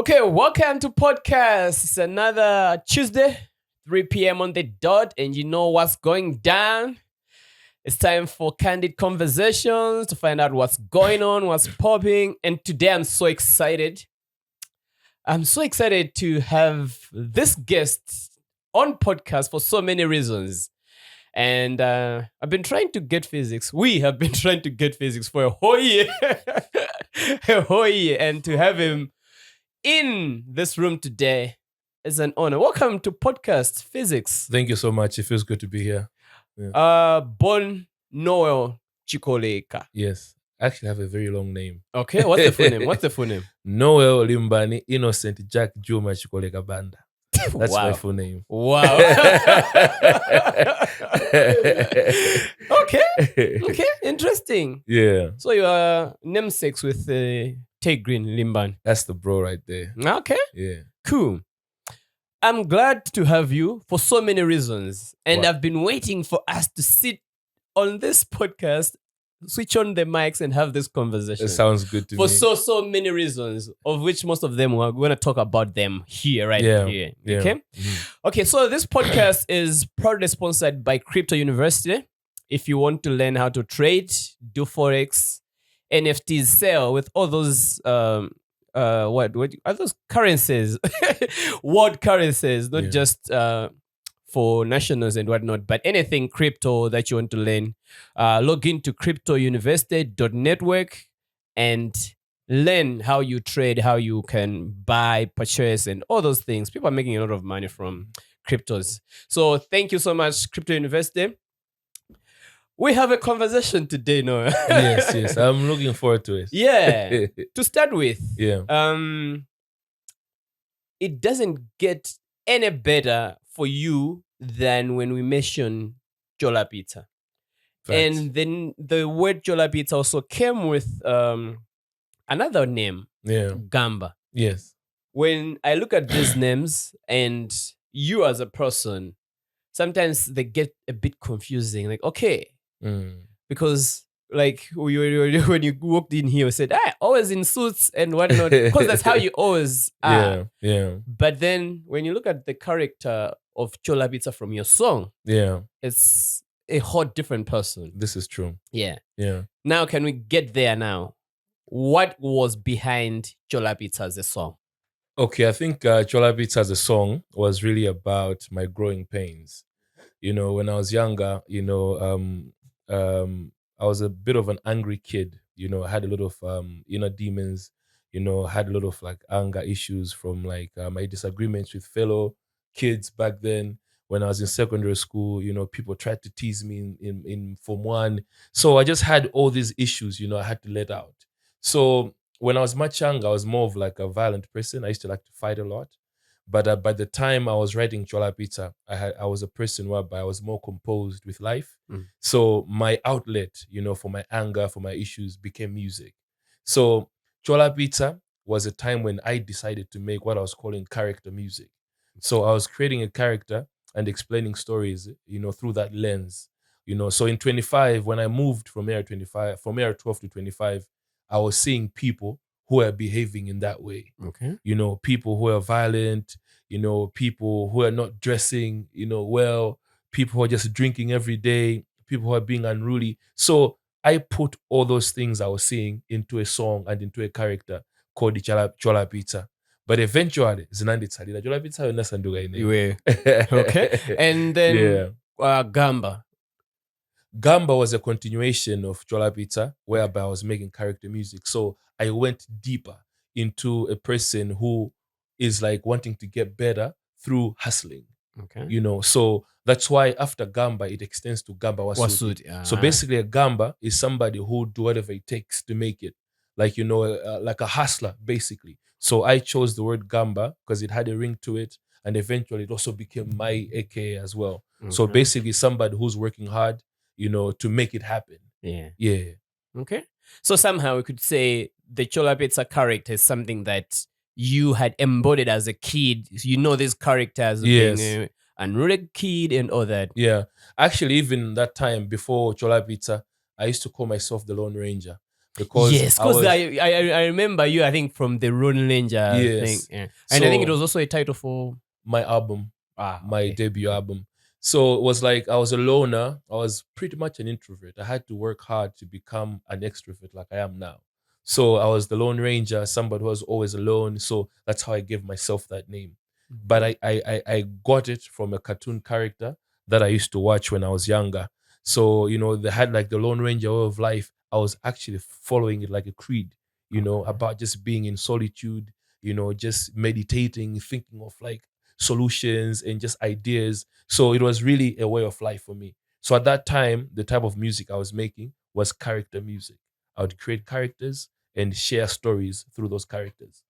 Okay, welcome to podcast. It's another Tuesday, 3 p.m. on the dot, and you know what's going down. It's time for candid conversations to find out what's going on, what's popping. And today I'm so excited. I'm so excited to have this guest on podcast for so many reasons. And I've been trying to get PHYZIX. We have been trying to get PHYZIX for a whole year. A whole year. And to have him in this room today is an honor. Welcome to podcast PHYZIX. Thank you so much. It feels good to be here. Bon Noel Chikoleka. Yes. I actually have a very long name. Okay, what's the full name? What's the full name? Noel Limbani Innocent Jack Juma Chikoleka Banda. That's Wow. my full name. Wow. Okay, interesting. Yeah. So you are namesakes with Tay Green Limban. That's the bro right there. Okay, Yeah. cool. I'm glad to have you for so many reasons. And Wow. I've been waiting for us to sit on this podcast, switch on the mics and have this conversation. It sounds good to For me. so many reasons, of which most of them we're going to talk about them here, right Yeah, here. yeah. Okay? Mhm. Okay, so this podcast is proudly sponsored by Crypto University. If you want to learn how to trade, do Forex, NFTs, sell with all those what are those currencies? World currencies, not Yeah. just for nationals and whatnot, but anything crypto that you want to learn. Log into cryptouniversity.network and learn how you trade, how you can buy, purchase, and all those things. People are making a lot of money from cryptos. So thank you so much, Crypto University. We have a conversation today, Noah. Yes. I'm looking forward to it. Yeah. To start with, Yeah. it doesn't get any better for you than when we mention Jola Pizza. Facts. And then the word Jola Pizza also came with another name, Yeah. Gamba. Yes. When I look at these names and you as a person, sometimes they get a bit confusing. Like, okay, because like when you walked in here, you said, always in suits and whatnot, because that's how you always are. Yeah. But then when you look at the character of Chola Pizza from your song, Yeah. it's a whole different person. This is true. Yeah. Yeah. Now, can we get there now? What was behind Chola Pizza as a song? Okay, I think Chola Beats as a song was really about my growing pains. You know, when I was younger, I was a bit of an angry kid. You know, I had a lot of inner demons. You know, had a lot of like anger issues from like my disagreements with fellow kids back then. When I was in secondary school, you know, people tried to tease me in Form 1. So I just had all these issues, you know, I had to let out. So when I was much younger, I was more of like a violent person. I used to like to fight a lot. But by the time I was writing Chola Pizza, I was a person whereby I was more composed with life. So my outlet, you know, for my anger, for my issues became music. So Chola Pizza was a time when I decided to make what I was calling character music. So I was creating a character and explaining stories, you know, through that lens. You know, so in 25, when I moved from Air 12 to 25, I was seeing people who are behaving in that way. Okay. You know, people who are violent, you know, people who are not dressing, you know, well, people who are just drinking every day, people who are being unruly. So I put all those things I was seeing into a song and into a character called the Chola Pizza. But eventually, Zinandi Tsalila, Chola Pizza, You were. Okay. And then Gamba. Gamba was a continuation of Chola Pizza, whereby I was making character music. So I went deeper into a person who is like wanting to get better through hustling. Okay. You know, so that's why after Gamba, it extends to Gamba Wasuti. So basically, a Gamba is somebody who do whatever it takes to make it. Like, you know, like a hustler, basically. So I chose the word Gamba because it had a ring to it. And eventually, it also became my AKA as well. So Okay. basically, somebody who's working hard, you know, to make it happen. Yeah. Yeah. Okay. So somehow we could say the Chola Pizza character is something that you had embodied as a kid. You know these characters Yes. being an unruly kid and all that. Yeah. Actually, even that time before Chola Pizza, I used to call myself the Lone Ranger because Yes, because I remember you, I think, from the Lone Ranger thing. Yes. Yeah. And I think it So- was also a title for my album, my okay. debut album. So it was like I was a loner. I was pretty much an introvert. I had to work hard to become an extrovert like I am now. So I was the Lone Ranger, somebody who was always alone. So that's how I gave myself that name. But I got it from a cartoon character that I used to watch when I was younger. So, they had like the Lone Ranger way of life. I was actually following it like a creed, about just being in solitude, just meditating, thinking of like solutions and just ideas. So it was really a way of life for me. So at that time, the type of music I was making was character music. I would create characters and share stories through those characters.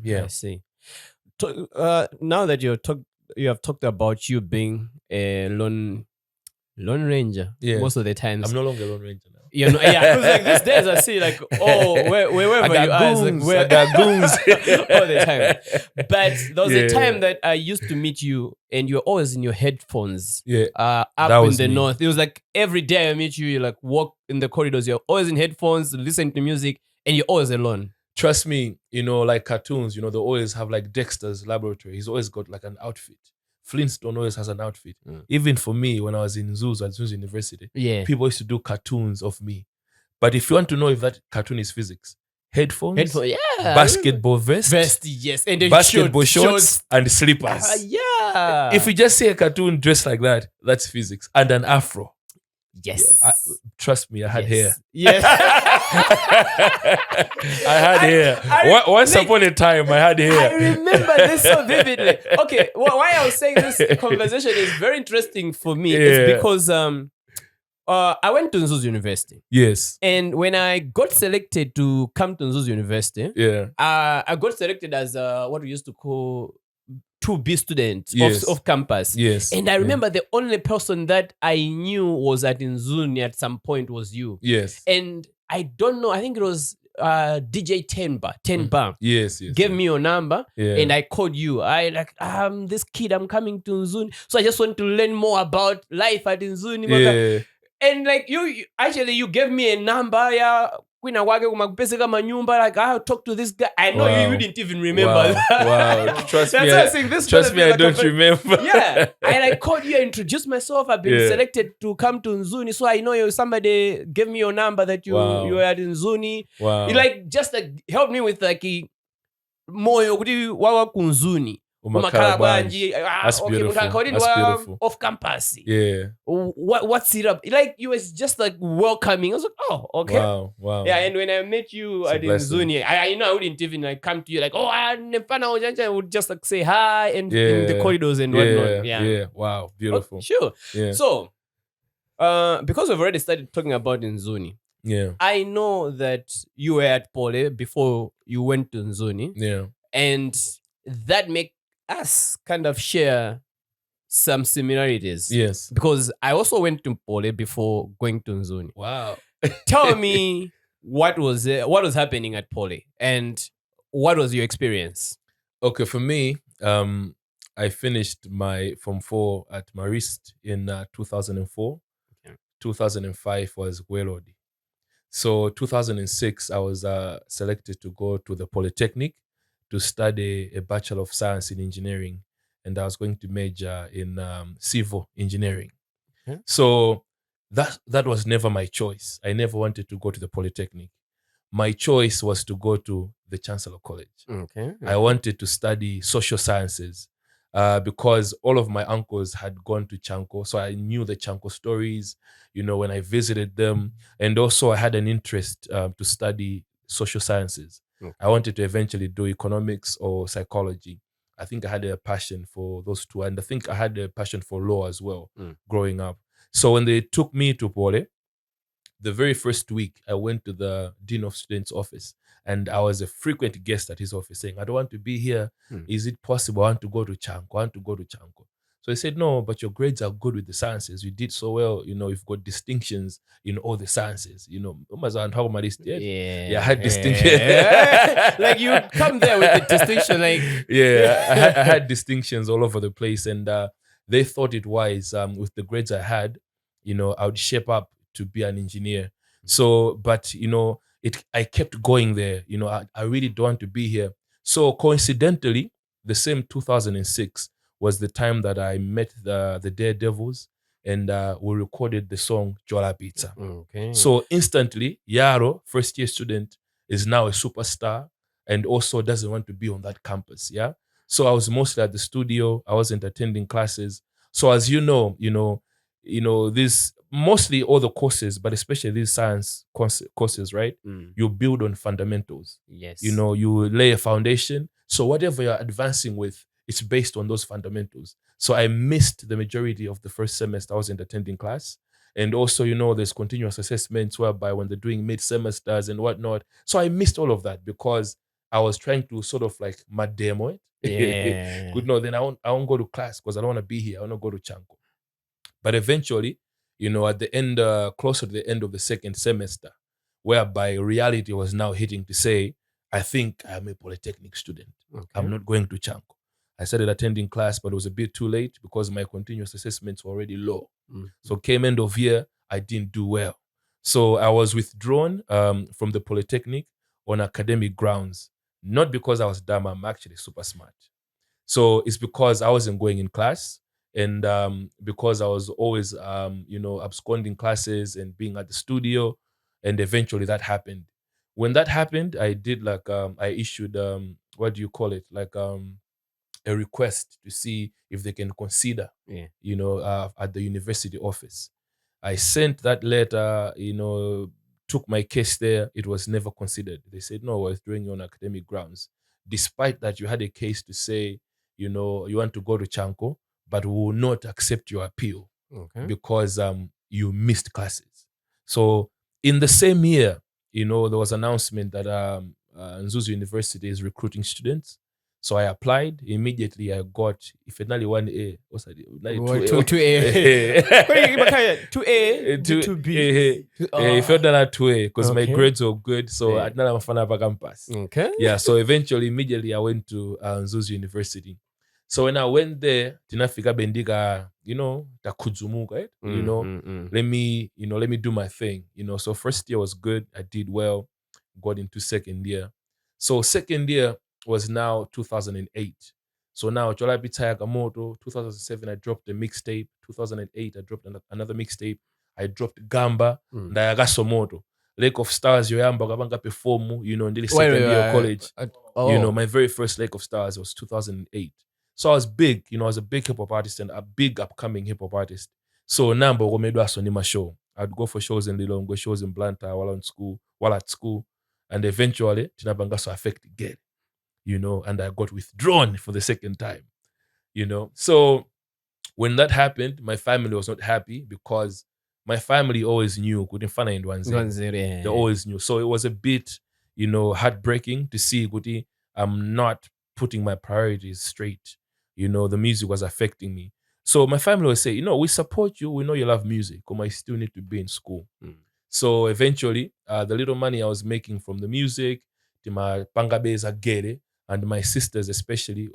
Yeah. I see. Now that you have talked about you being a lone ranger Yeah. most of the times. I'm no longer a Lone Ranger now. Yeah, because like these days I see like, wherever I you got are, it's like, goons. I got goons all the time. But there was Yeah. a time that I used to meet you and you're always in your headphones. Yeah. Up That in was the me. north. It was like every day I meet you, you like walk in the corridors, you're always in headphones, listen to music, and you're always alone. Trust me, like cartoons, they always have like Dexter's laboratory. He's always got like an outfit. Flintstone always has an outfit. Even for me, when I was in zoos at Zoos University, Yeah. people used to do cartoons of me. But if you want to know if that cartoon is physics, headphones, Yeah. basketball vest, yes. And then basketball shorts, and slippers. Yeah. If you just see a cartoon dressed like that, that's physics. And an afro. Yes. Trust me, I had hair. Yes. I had hair. Once upon a time, I had hair. I remember this so vividly. Okay, why I was saying this conversation is very interesting for me is because I went to Nzuzu University. Yes. And when I got selected to come to Nzuzu University, I got selected as what we used to call 2B student of campus. Yes. And I remember the only person that I knew was at Nzuni at some point was you. Yes. And I don't know, I think it was DJ 10 Bar. Yes. Gave me your number and I called you. I like, this kid, I'm coming to Nzuni. So I just want to learn more about life at Nzuni. Yeah. And like you gave me a number, like I'll talk to this guy. I know you didn't even remember that. Wow. Trust That's me. why I'm saying this Trust me, I don't remember. Yeah. And I called you, introduced myself. I've been selected to come to Nzuni. So I know you. Somebody gave me your number that you were at Nzuni. Wow. You like just like helped me with like moyo kuti wawa kunzuni. That's beautiful. That's beautiful. Off campus. Yeah. What's it up? Like you was just like welcoming. I was like, oh, okay. Wow. Yeah, and when I met you at Nzuni, I wouldn't even like come to you like, I would just like say hi and in the corridors and whatnot. Yeah. Wow. Beautiful. Oh, sure. Yeah. So, because we've already started talking about Nzuni, I know that you were at Pole before you went to Nzuni. Yeah. And that make us kind of share some similarities. Yes. Because I also went to Pole before going to Nzuni. Wow. Tell me what was happening at Pole and what was your experience? Okay, for me, I finished my Form 4 at Marist in 2004. Okay. 2005 was Gwelodi. So 2006, I was selected to go to the Polytechnic to study a Bachelor of Science in Engineering. And I was going to major in civil engineering. Okay. So that was never my choice. I never wanted to go to the Polytechnic. My choice was to go to the Chancellor College. Okay. I wanted to study social sciences because all of my uncles had gone to Chanko. So I knew the Chanko stories, when I visited them. And also I had an interest to study social sciences. Okay. I wanted to eventually do economics or psychology. I think I had a passion for those two. And I think I had a passion for law as well growing up. So when they took me to Pole, the very first week, I went to the Dean of Students' office and I was a frequent guest at his office saying, I don't want to be here. Is it possible? I want to go to Chanko. So he said, no, but your grades are good with the sciences. You did so well. You've got distinctions in all the sciences. I had distinction. Like you come there with the distinction. Like I had distinctions all over the place. And they thought it wise with the grades I had, I would shape up to be an engineer. So, but I kept going there. I really don't want to be here. So coincidentally, the same 2006 was the time that I met the Daredevils, and we recorded the song Jola Pizza. Okay. So instantly, Yaro, first year student, is now a superstar and also doesn't want to be on that campus. Yeah. So I was mostly at the studio. I wasn't attending classes. So as these mostly all the courses, but especially these science courses, right? You build on fundamentals. Yes. You lay a foundation. So whatever you're advancing with, it's based on those fundamentals. So I missed the majority of the first semester. I wasn't attending class. And also, there's continuous assessments whereby when they're doing mid-semesters and whatnot. So I missed all of that because I was trying to sort of like mad demo it. Yeah. Good. No, then I won't go to class because I don't want to be here. I want to go to Chanko. But eventually, at the end, closer to the end of the second semester, whereby reality was now hitting to say, I think I'm a polytechnic student. Okay. I'm not going to Chanko. I started attending class, but it was a bit too late because my continuous assessments were already low. So came end of year, I didn't do well. So I was withdrawn from the polytechnic on academic grounds, not because I was dumb. I'm actually super smart. So it's because I wasn't going in class, and because I was always absconding classes and being at the studio, and eventually that happened. When that happened, I did I issued what do you call it, a request to see if they can consider at the university office. I sent that letter, took my case there. It was never considered. They said, no, we're withdrawing you on academic grounds. Despite that, you had a case to say, you want to go to Chanko, but we will not accept your appeal because you missed classes. So in the same year, there was an announcement that Nzuzu University is recruiting students. So I applied. Immediately I got, if it's only 1A, what's that? 2A. 2A, 2B. If you're done at 2A, because my Okay. grades were good. So Yeah. I didn't have a fan campus. Okay. Yeah, so eventually, immediately I went to Nzuzu University. So when I went there, tinafika bendiga, takuzumuka, right? Let me do my thing. So first year was good. I did well, got into second year. So second year was now 2008. So now Jola Bita Yagamoto, 2007 I dropped a mixtape. 2008 I dropped another mixtape. I dropped Gamba, Ndayaga Somoto. Lake of Stars, yoyamba kabanga perform, in the second year of college. My very first Lake of Stars was 2008. So I was big, I was a big hip hop artist and a big upcoming hip hop artist. So Nambo Romedwa Sonima show. I'd go for shows in Lilongwe, shows in Blantyre while at school. And eventually, Tinabangaso affected again, and I got withdrawn for the second time, So when that happened, my family was not happy because my family always knew they always knew. So it was a bit, heartbreaking to see Guti, I'm not putting my priorities straight. The music was affecting me. So my family would say, we support you. We know you love music, but I still need to be in school. So eventually, the little money I was making from the music, my pangabeza gere, and my sisters especially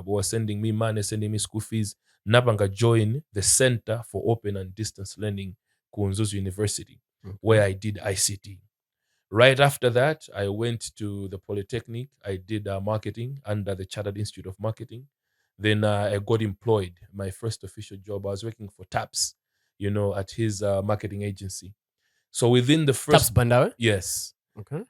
were sending me money, sending me school fees. Nabanga joined the Center for Open and Distance Learning, Nzuzu University, where I did ICT. Right after that, I went to the Polytechnic. I did marketing under the Chartered Institute of Marketing. Then I got employed. My first official job, I was working for TAPS, at his marketing agency. So within the first... Taps Bandawe? Yes. Okay.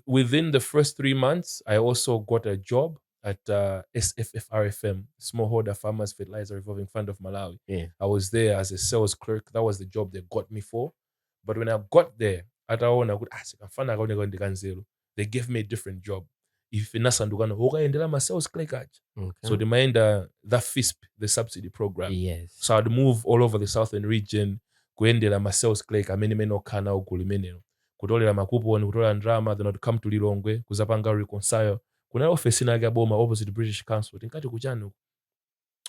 Within the first 3 months, I also got a job at SFFRFM, Smallholder Farmers Fertilizer Revolving Fund of Malawi. Yeah. I was there as a sales clerk. That was the job they got me for. But when I got there, they gave me a different job. If my sales clerk. So they mind the FISP, the subsidy program. Yes. So I'd move all over the southern region, kuendela ma sales clerk amene meno kana ukulimenelo. Kutolera makuponi, kutola ndrama, then I'd come to Lilongwe, kuzapanga reconcile. Kuna office na boma opposite British Council. Tinkati kuchano.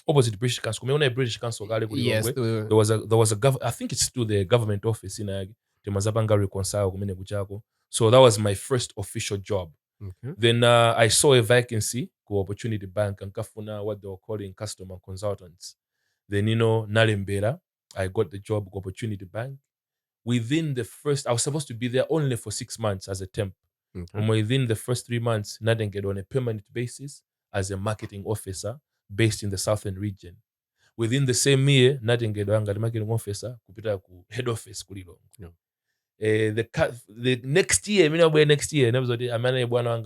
Opposite British Council. Kumeona British Council kale ku Yes. Lilongwe. There was a I think it's still the government office in Ag. Temazapanga reconcile kumene kuchako. So that was my first official job. Okay. Then I saw a vacancy ku Opportunity Bank and kafuna what they were calling customer consultants. Then Nalembera, I got the job ku Opportunity Bank. within the first, I was supposed to be there only for 6 months as a temp. Okay. And within the first 3 months, nothing get on a permanent basis as a marketing officer based in the southern region. Within the same year, nothing get on the marketing officer kupita ku head office kulilo. No. The next year, I'm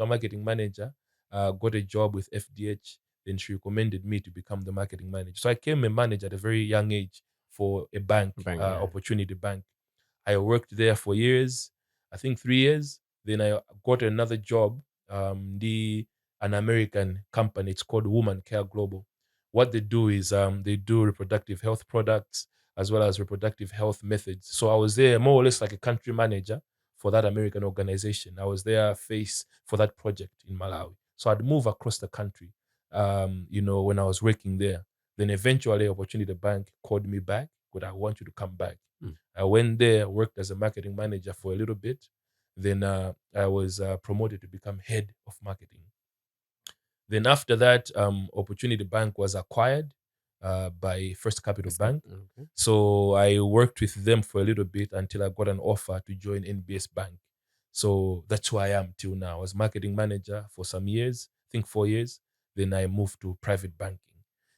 marketing manager, got a job with FDH. Then she recommended me to become the marketing manager. So I became a manager at a very young age for a bank, Opportunity Bank. I worked there for years, I think 3 years. Then I got another job, an American company. It's called Woman Care Global. What they do is they do reproductive health products as well as reproductive health methods. So I was there more or less like a country manager for that American organization. I was there face for that project in Malawi. So I'd move across the country, when I was working there. Then eventually Opportunity Bank called me back, but I want you to come back. I went there, worked as a marketing manager for a little bit. Then I was promoted to become head of marketing. Then after that, Opportunity Bank was acquired by First Capital Bank. Okay. So I worked with them for a little bit until I got an offer to join NBS Bank. So that's who I am till now. I was marketing manager for some years, I think 4 years. Then I moved to private banking.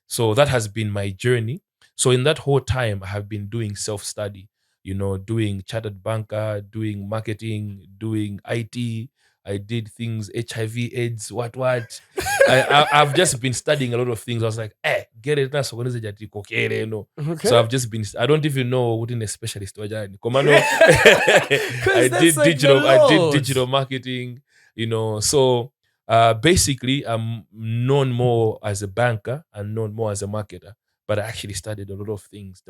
So that has been my journey. So in that whole time, I have been doing self-study, doing chartered banker, doing marketing, doing IT. I did things, HIV, AIDS, what. I've just been studying a lot of things. I was like, get it now. So when is it that you cook? Okay. So I've just been, I don't even know what in a specialist. Commando. I did digital marketing, So basically, I'm known more as a banker and known more as a marketer. But I actually studied a lot of things.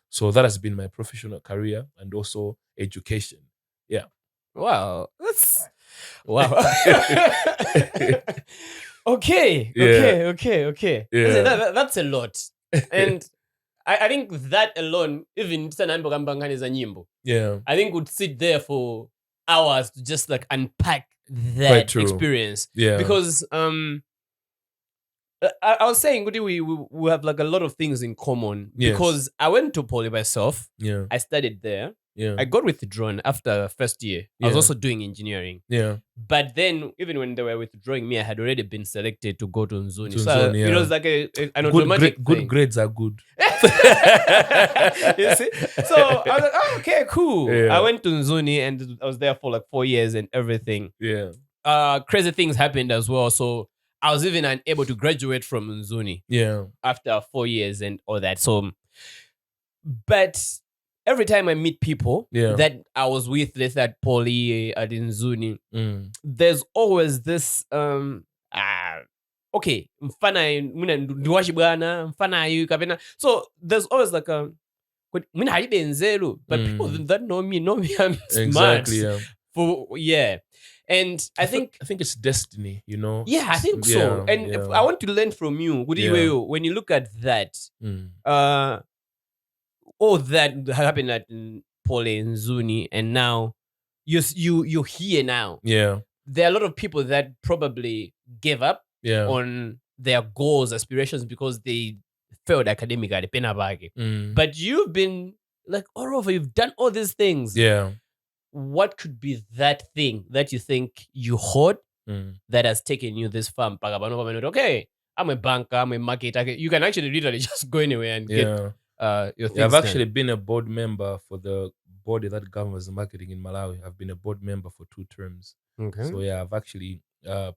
So that has been my professional career and also education. Yeah. Wow. Wow. Okay. Yeah. That's a lot. And I think that alone, even nyimbo, Yeah. I think would sit there for hours to just like unpack Quite that true. experience. Yeah. Because I was saying, we have like a lot of things in common. Yes. Because I went to Poly myself. Yeah. I studied there. Yeah. I got withdrawn after first year. I was Yeah. also doing engineering. Yeah. But then, even when they were withdrawing me, I had already been selected to go to Nzuni. To So Nzuni, it yeah. was like an automatic thing. Good grades are good. You see? So I was like, oh, okay, cool. Yeah. I went to Nzuni and I was there for like 4 years and everything. Yeah. Crazy things happened as well. So I was even unable to graduate from Nzuni. Yeah. After 4 years and all that. So, but every time I meet people that I was with, let's say at Poly, at Nzuni, there's always this okay, mfana. So there's always like but people that know me I'm smart. Exactly. Yeah. And I think it's destiny, Yeah, I think so. And if I want to learn from you, when you look at that, all that happened at Poly and Nzuni, and now you're here now. Yeah. There are a lot of people that probably gave up on their goals, aspirations because they failed academically. But you've been like all over, you've done all these things. Yeah. What could be that thing that you think you hold that has taken you this far? Okay, I'm a banker, I'm a marketer. You can actually literally just go anywhere and get your things I've actually done. been a board member for the body that governs marketing in Malawi. I've been a board member for 2 terms. Okay. So I've actually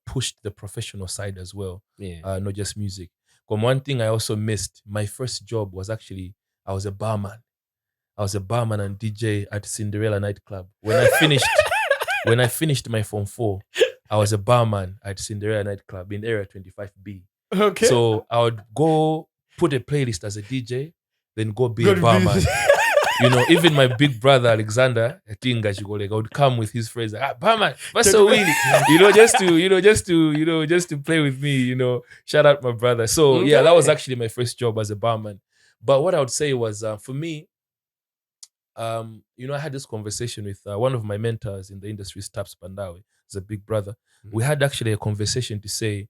pushed the professional side as well. Yeah. Not just music. One thing I also missed, my first job was actually, I was a barman. I was a barman and DJ at Cinderella nightclub. When I finished my Form 4, I was a barman at Cinderella nightclub in Area 25B. Okay. So I would go put a playlist as a DJ, then go be a barman. Even my big brother Alexander, I would come with his friends, like, barman, what's so weird? just to play with me, shout out my brother. So that was actually my first job as a barman. But what I would say was, for me, I had this conversation with one of my mentors in the industry, Staps Pandawe. He's a big brother. We had actually a conversation to say,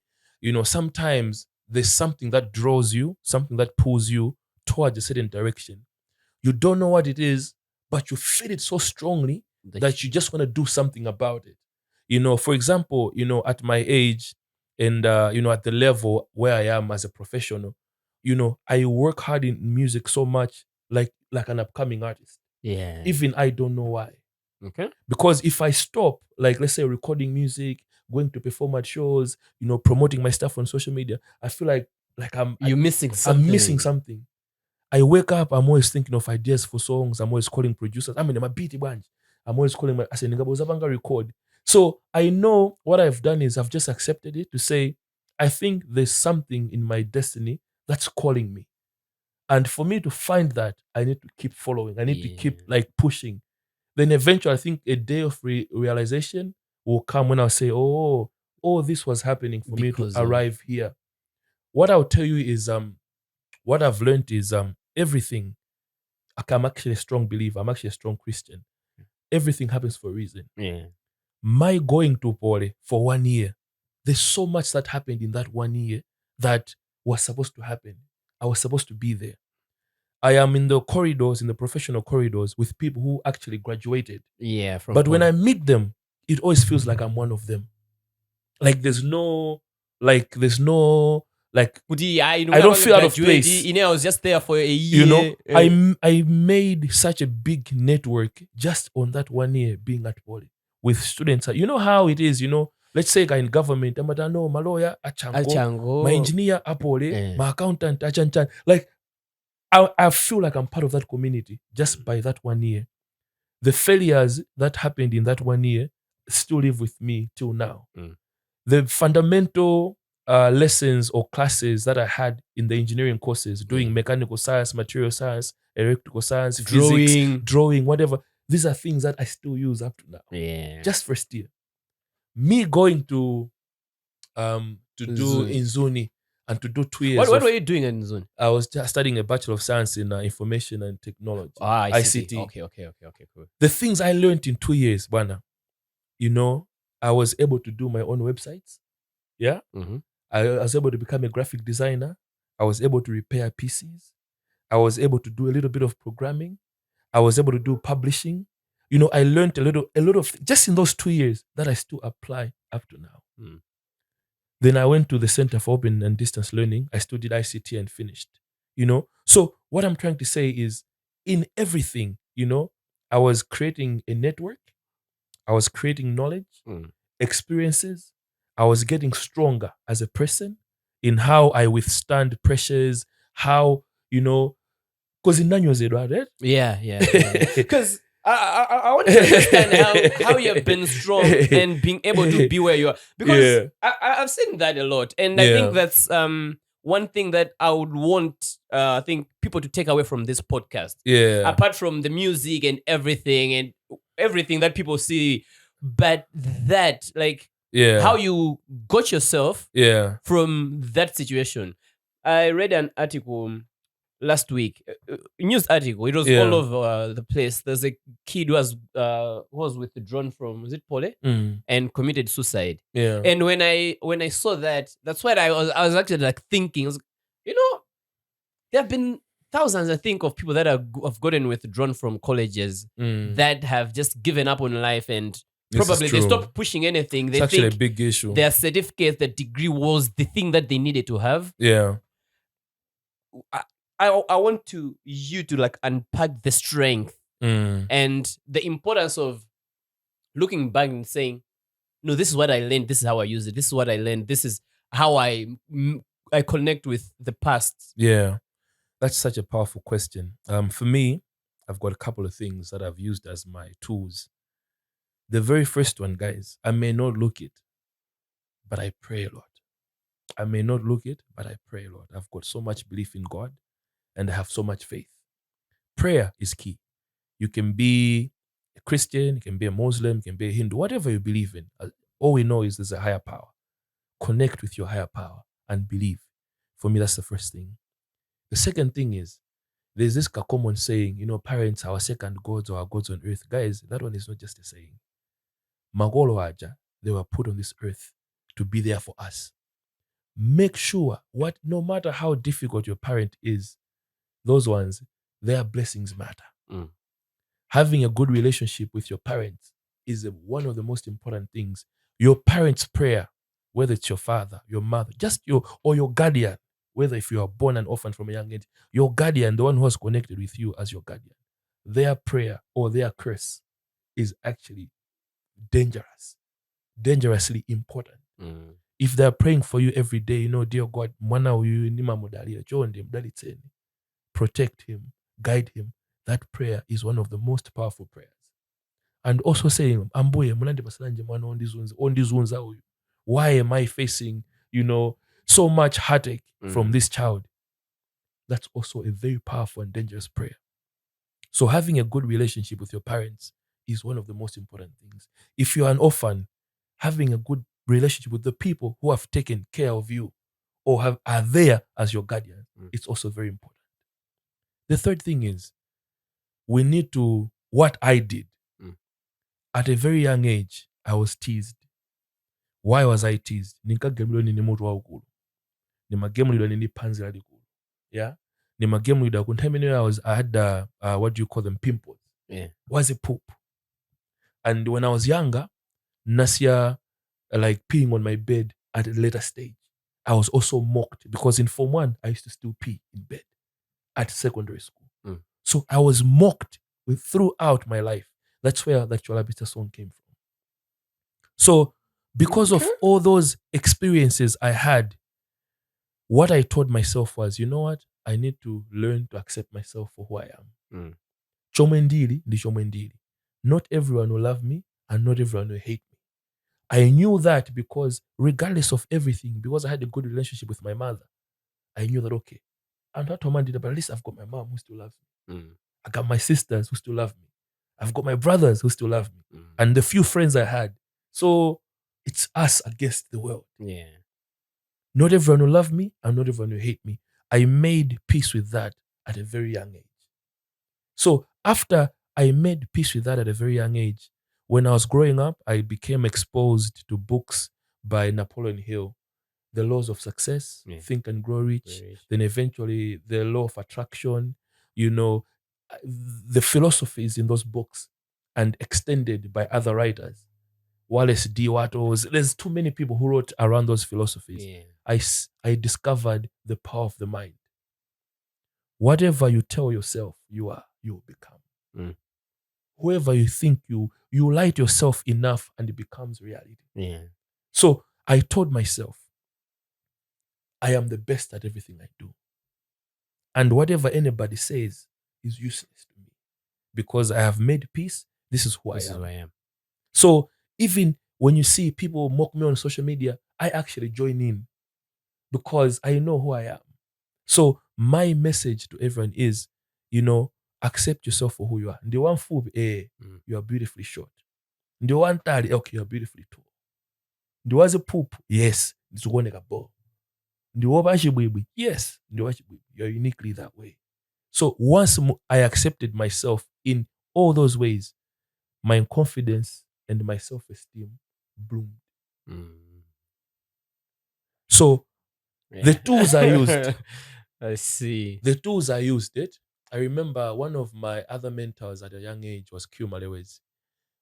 sometimes there's something that draws you, something that pulls you towards a certain direction. You don't know what it is, but you feel it so strongly that you just want to do something about it. For example, at my age and, at the level where I am as a professional, I work hard in music so much like an upcoming artist. Yeah. Even I don't know why. Okay. Because if I stop, like let's say recording music, going to perform at shows, promoting my stuff on social media, I feel like You're missing something. I'm missing something. I wake up, I'm always thinking of ideas for songs. I'm always calling producers. I mean, I'm a beat bunch. I'm always calling I say, "Nigga, record." So I know what I've done is I've just accepted it to say, I think there's something in my destiny that's calling me. And for me to find that, I need to keep following. I need to keep like pushing. Then eventually, I think a day of realization will come when I'll say, oh, this was happening for me to arrive here. What I'll tell you is, what I've learned is, everything. I'm actually a strong believer. I'm actually a strong Christian. Everything happens for a reason. Yeah. My going to Pole for 1 year, there's so much that happened in that 1 year that was supposed to happen. I was supposed to be there. I am in the corridors, in the professional corridors with people who actually graduated. Yeah. But when I meet them, it always feels like I'm one of them. Like there's no, I don't feel out of place. I was just there for a year. I made such a big network just on that 1 year being at Poly with students. You know how it is, let's say in government, I'm no, my lawyer, Achango, my engineer, Apole, my accountant, Achanchan. Like, I feel like I'm part of that community just by that 1 year. The failures that happened in that 1 year still live with me till now. The fundamental lessons or classes that I had in the engineering courses, doing mechanical science, material science, electrical science, physics, drawing, whatever, these are things that I still use up to now. Yeah. Just first year. Me going to do in Zuni and to do 2 years. What were you doing in Zuni? I was just studying a Bachelor of Science in Information and Technology. ICT. Okay, cool. The things I learned in 2 years, Bana, I was able to do my own websites. Yeah. Mm-hmm. I was able to become a graphic designer. I was able to repair PCs. I was able to do a little bit of programming. I was able to do publishing. I learned a lot of just in those 2 years that I still apply up to now. Then I went to the Center for Open and Distance Learning. I still did ICT and finished. So what I'm trying to say is, in everything, I was creating a network. I was creating knowledge, experiences. I was getting stronger as a person in how I withstand pressures, how, because in Nanyo's right? Yeah. Because I want to understand how you've been strong and being able to be where you are. Because I've seen that a lot. And I think that's one thing that I would want I think people to take away from this podcast. Yeah. Apart from the music and everything that people see, but that, like, how you got yourself from that situation. I read an article last week, a news article. It was all over the place. There's a kid who was withdrawn from, is it Pole? And committed suicide. Yeah. And when I saw that, that's what I was actually like thinking. I was, there have been thousands, I think, of people that have gotten withdrawn from colleges that have just given up on life, and probably they stopped pushing anything. They it's actually think a big issue. their certificate, the degree was the thing that they needed to have. Yeah. I want you to like unpack the strength and the importance of looking back and saying, no, this is what I learned. This is how I use it. This is what I learned. This is how I connect with the past. Yeah. That's such a powerful question. For me, I've got a couple of things that I've used as my tools. The very first one, guys, I may not look it, but I pray a lot. I may not look it, but I pray a lot. I've got so much belief in God and I have so much faith. Prayer is key. You can be a Christian, you can be a Muslim, you can be a Hindu, whatever you believe in. All we know is there's a higher power. Connect with your higher power and believe. For me, that's the first thing. The second thing is, there's this common saying, parents are our second gods or our gods on earth. Guys, that one is not just a saying. Magolo aja, they were put on this earth to be there for us. Make sure no matter how difficult your parent is, those ones, their blessings matter. Mm. Having a good relationship with your parents is one of the most important things. Your parents' prayer, whether it's your father, your mother, just your guardian, whether if you are born an orphan from a young age, your guardian, the one who has connected with you as your guardian, their prayer or their curse is actually dangerously important. Mm. If they're praying for you every day, dear God, mwana uyu nima mudalia, chonde mdalitseni, protect him, guide him. That prayer is one of the most powerful prayers. And also saying, ambuye munandi pasalanje mwana ondizunza uyu. Why am I facing, so much heartache from this child? That's also a very powerful and dangerous prayer. So having a good relationship with your parents is one of the most important things. If you're an orphan, having a good relationship with the people who have taken care of you or are there as your guardian, it's also very important. The third thing is we need to, what I did. At a very young age, I was teased. Why was I teased? Ninkagemulwa nini mutu wa ukulu. Nimagemulwa nini panzi la likulu. Yeah? Nimagemulwa I had what do you call them, pimples. Yeah. Was a poop. And when I was younger, Nasia like peeing on my bed at a later stage. I was also mocked because in Form 1, I used to still pee in bed at secondary school. So I was mocked throughout my life. That's where that Cholabita song came from. So because of all those experiences I had, what I told myself was, you know what? I need to learn to accept myself for who I am. Chomendili ndi chomendili. Not everyone will love me and not everyone will hate me. I knew that because regardless of everything, because I had a good relationship with my mother, I knew that, okay, I'm not romantic, but at least I've got my mom who still loves me. I got my sisters who still love me. I've got my brothers who still love me. And the few friends I had. So it's us against the world. Yeah. Not everyone will love me and not everyone will hate me. I made peace with that at a very young age. So after I made peace with that at a very young age, when I was growing up, I became exposed to books by Napoleon Hill, The Laws of Success, Think and Grow Rich, then eventually The Law of Attraction, the philosophies in those books and extended by other writers. Wallace D. Wattles, there's too many people who wrote around those philosophies. Yeah. I discovered the power of the mind. Whatever you tell yourself you are, you will become. Whoever you think you light yourself enough and it becomes reality. Yeah. So I told myself, I am the best at everything I do. And whatever anybody says is useless to me. Because I have made peace, this is who I am. So even when you see people mock me on social media, I actually join in because I know who I am. So my message to everyone is, accept yourself for who you are. The one fool, you are beautifully short. The one tall, okay, you are beautifully tall. The was a poop, yes, it's one a ball. The baby, yes, you are uniquely that way. So once I accepted myself in all those ways, my confidence and my self-esteem bloomed. So the tools I used, I see. the tools I used it. I remember one of my other mentors at a young age was Q Malewezi.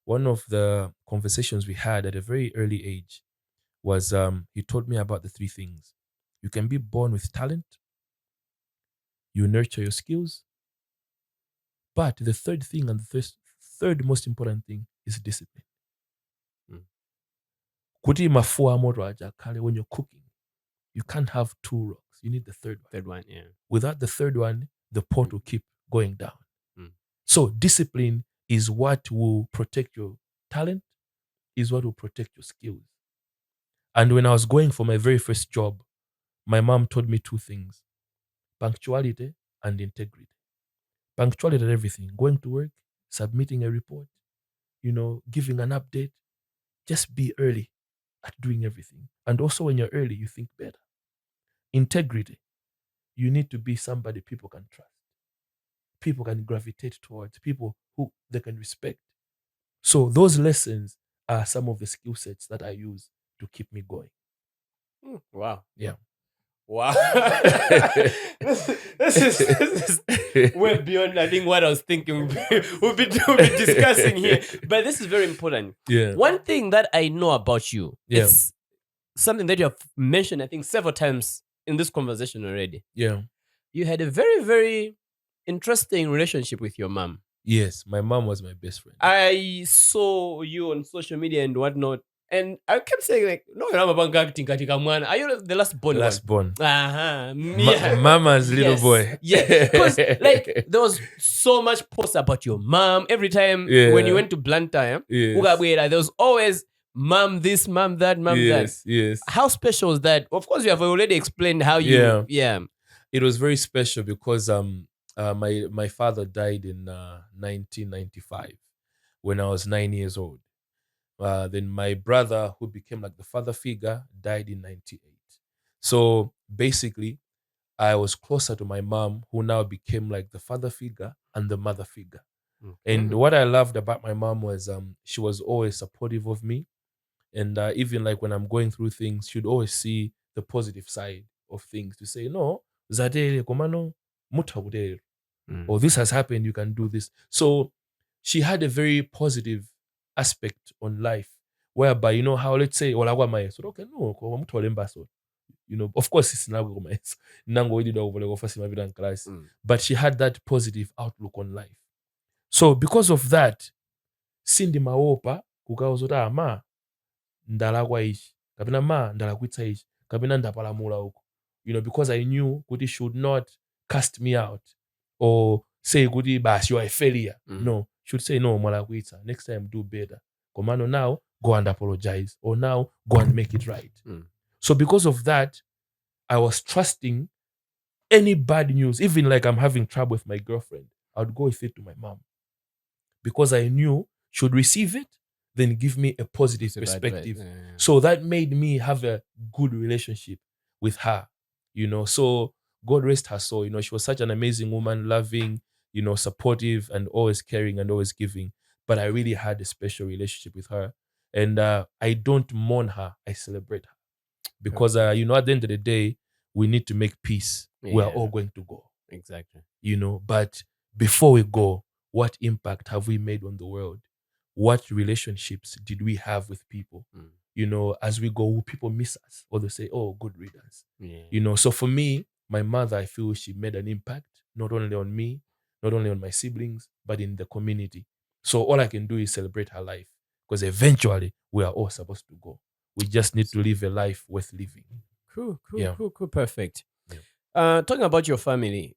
One of the conversations we had at a very early age was he told me about the three things. You can be born with talent, you nurture your skills, but the third thing and the third most important thing is discipline. Kuti mafua moto aja kale, when you're cooking, you can't have two rocks. You need the third one. Third one, yeah. Without the third one, the pot will keep going down. So discipline is what will protect your talent, is what will protect your skills. And when I was going for my very first job, my mom told me two things: punctuality and integrity. Punctuality at everything, going to work, submitting a report, giving an update. Just be early at doing everything. And also when you're early, you think better. Integrity, you need to be somebody people can trust. People can gravitate towards, people who they can respect. So those lessons are some of the skill sets that I use to keep me going. Wow. Yeah. Wow. This is way beyond, I think, what I was thinking we'll be discussing here. But this is very important. Yeah. One thing that I know about you, Yeah. it's something that you have mentioned, I think, several times in this conversation already. Yeah. You had a very, very interesting relationship with your mom. Yes. My mom was my best friend. I saw you on social media and whatnot, and I kept saying like, "No, you're not acting katika mwana. Are you the last born Last one?" born. Yeah. Mama's little Yes, boy. yeah. Because like there was so much posts about your mom every time when you Yeah. went to Blantyre. Yes. Ukabwera, there was always mom this, mom that, mom that. Yes. Yes. How special is that? Of course, you have already explained how you. Yeah. Yeah. It was very special because my father died in 1995 when I was 9 years old. Then my brother, who became like the father figure, died in 98. So basically, I was closer to my mom, who now became like the father figure and the mother figure. And what I loved about my mom was she was always supportive of me. And even like when I'm going through things, she'd always see the positive side of things to say, no, zadele komano muta or this has happened, you can do this. So she had a very positive aspect on life, whereby, you know, how let's say, olagwa maeso, okay, no, kwa mtu walembaso. You know, of course, it's nango maeso. Nango idi do vole go mabida and class. But she had that positive outlook on life. So because of that, sindi maopa, kukawazota ama, ndalakwa ichi kapena ma ndalakwitsa ichi kapena ndapalamula uko, you know, because I knew kuti should not cast me out or say kuti basi you are a failure. No, should say no, mwalakwitsa, next time do better, komano now go and apologize, or now go and make it right. So because of that, I was trusting any bad news, even like I'm having trouble with my girlfriend, I would go with it to my mom because I knew she would receive it, then give me a positive perspective. So that made me have a good relationship with her, you know. So God rest her soul. You know, she was such an amazing woman, loving, you know, supportive and always caring and always giving. But I really had a special relationship with her. And I don't mourn her, I celebrate her. Because, you know, at the end of the day, we need to make peace. We are all going to go. Exactly. You know, but before we go, what impact have we made on the world? What relationships did we have with people? You know, as we go, will people miss us? Or they say, oh, good riddance. You know, so for me, my mother, I feel she made an impact, not only on me, not only on my siblings, but in the community. So all I can do is celebrate her life because eventually we are all supposed to go. We just need to live a life worth living. Cool, Yeah. cool, perfect. Yeah. Talking about your family,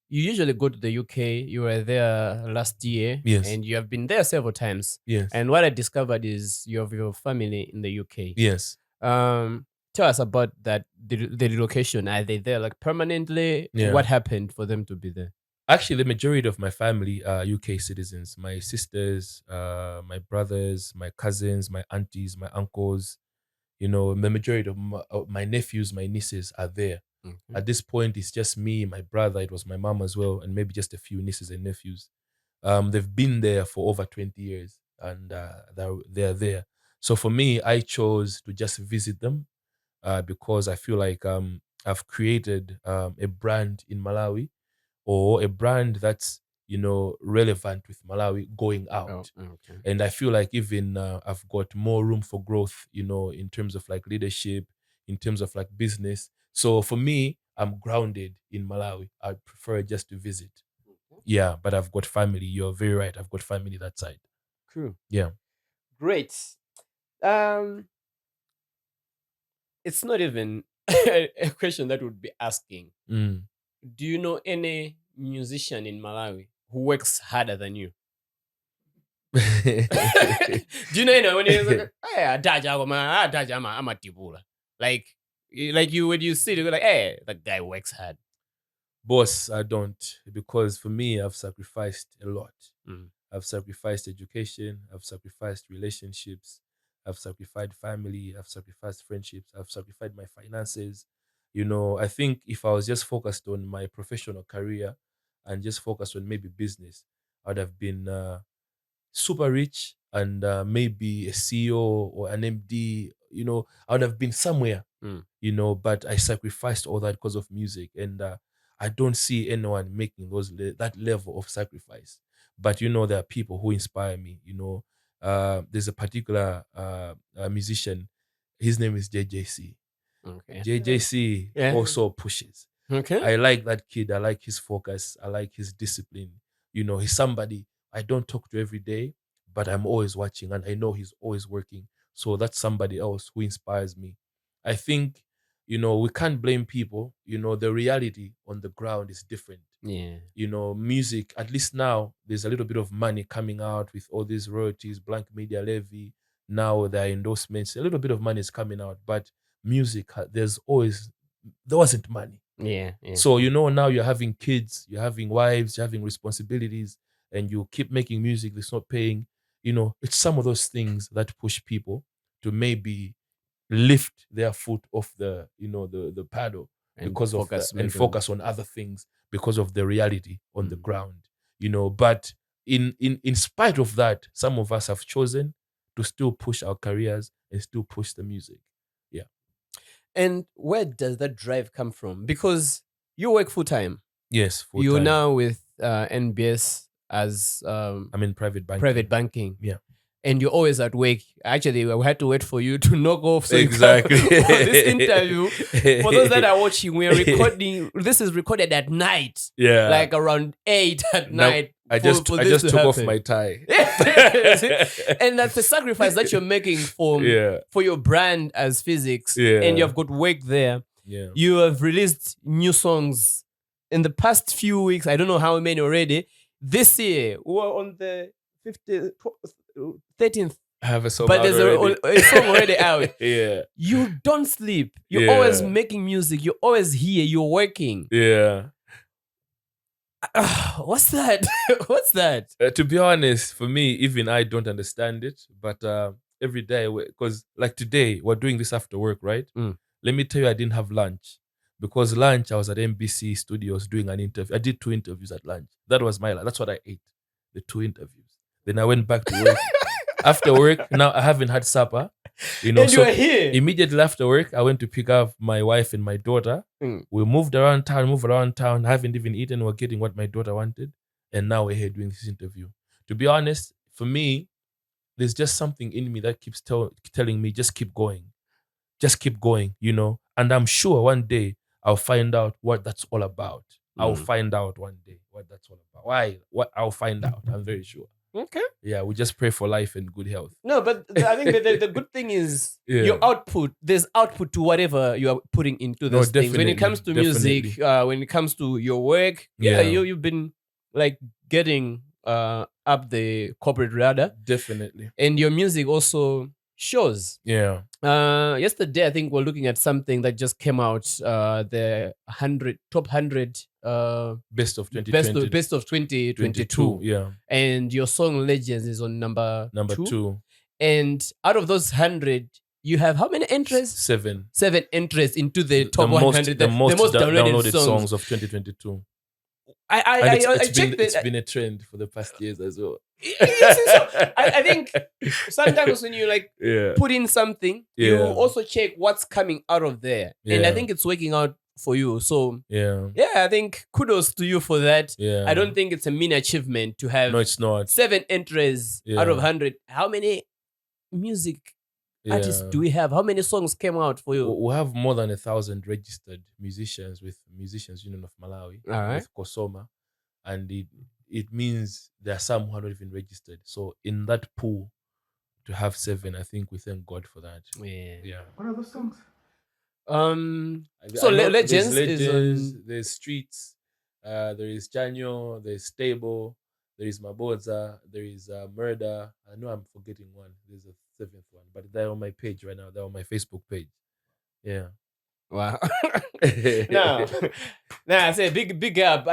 you usually go to the UK. You were there last year, Yes. and you have been there several times. Yes. And what I discovered is you have your family in the UK. Yes. Tell us about that, the relocation. Are they there like permanently? Yeah. What happened for them to be there? Actually, the majority of my family are UK citizens. My sisters, my brothers, my cousins, my aunties, my uncles. You know, the majority of my nephews, my nieces are there. At this point, it's just me, my brother. It was my mom as well, and maybe just a few nieces and nephews. They've been there for over 20 years, and they're there. So for me, I chose to just visit them because I feel like I've created a brand in Malawi, or a brand that's, you know, relevant with Malawi going out. Okay. And I feel like even I've got more room for growth, you know, in terms of like leadership, in terms of like business. So for me, I'm grounded in Malawi. I prefer just to visit. Yeah, but I've got family. You're very right. I've got family that side. Cool. Yeah. Great. It's not even a question that would be asking. Do you know any musician in Malawi who works harder than you? Do you know anyone when you're like, hey, I'm a tibula. Like you when you see it, you're like, hey, that guy works hard. Boss, I don't, because for me, I've sacrificed a lot. I've sacrificed education, I've sacrificed relationships, I've sacrificed family, I've sacrificed friendships, I've sacrificed my finances. You know, I think if I was just focused on my professional career and just focused on maybe business, I would have been super rich and maybe a CEO or an MD I would have been somewhere, Mm. but I sacrificed all that because of music. And I don't see anyone making that level of sacrifice. But, there are people who inspire me, there's a particular musician. His name is JJC. Okay. JJC Yeah. also pushes. Okay. I like that kid. I like his focus. I like his discipline. He's somebody I don't talk to every day, but I'm always watching and I know he's always working. So that's somebody else who inspires me. I think, we can't blame people. The reality on the ground is different. Yeah. Music, at least now, there's a little bit of money coming out with all these royalties, blank media levy. Now there are endorsements. A little bit of money is coming out, but music, there wasn't money. Yeah. So, now you're having kids, you're having wives, you're having responsibilities, and you keep making music that's not paying. It's some of those things that push people to maybe lift their foot off the paddle And because of focus and maybe focus on other things because of the reality on the ground. But in spite of that, some of us have chosen to still push our careers and still push the music. Yeah. And where does that drive come from? Because you work full time. Yes, full You're time. now with NBS as I'm in private banking. private banking. Yeah. And you're always at work. Actually, we had to wait for you to knock off so Exactly. for this interview. For those that are watching, we are recording. This is recorded at night. Yeah. Like around 8 at Now, night. I just took off my tie. And that's the sacrifice that you're making for your brand as PHYZIX. Yeah. And you've got work there. Yeah. You have released new songs in the past few weeks. I don't know how many already. This year, we were on the 13th. I have a song But out there's already. a song already out. Yeah. You don't sleep. You're Yeah. always making music. You're always here. You're working. Yeah. What's that? What's that? To be honest, for me, even I don't understand it. But every day, because like today, we're doing this after work, right? Mm. Let me tell you, I didn't have lunch. Because lunch, I was at MBC Studios doing an interview. I did 2 interviews at lunch. That was my lunch. That's what I ate. The 2 interviews. Then I went back to work. After work, now I haven't had supper. And so you're here. immediately after work, I went to pick up my wife and my daughter. Mm. We moved around town. I haven't even eaten. We're getting what my daughter wanted. And now we're here doing this interview. To be honest, for me, there's just something in me that keeps telling me, just keep going. Just keep going, And I'm sure one day I'll find out what that's all about. I'll find out one day what that's all about. Why? What I'll find out. I'm very sure. Okay. Yeah, we just pray for life and good health. No, but I think the good thing is Yeah. your output. There's output to whatever you are putting into those things. When it comes to music, when it comes to your work, you've been like getting up the corporate radar. Definitely. And your music also shows. Yeah. Yesterday, I think we're looking at something that just came out. The top 100 best of 2020. best of 2022. Yeah. And your song Legends is on number 2. And out of those 100, you have how many entries? 7. 7 entries into the top 100. The most downloaded songs songs of 2022. I checked it's been a trend for the past years as well. I think sometimes when you like put in something, you also check what's coming out of there. And I think it's working out for you. So yeah, I think kudos to you for that. Yeah. I don't think it's a mean achievement to have No, it's not. 7 entries out of 100. How many music artists do we have? How many songs came out for you? We have more than 1,000 registered musicians with Musicians Union of Malawi, with Kosoma, and it means there are some who are not even registered. So in that pool, to have 7, I think we thank God for that. Yeah. What are those songs? So Legends is on... There's Streets, there is Janyo, there's Stable, there is Maboza, there is Murder. I know I'm forgetting one. There's a 7th one, but they're on my page right now. They're on my Facebook page. Yeah. Wow. I say big up.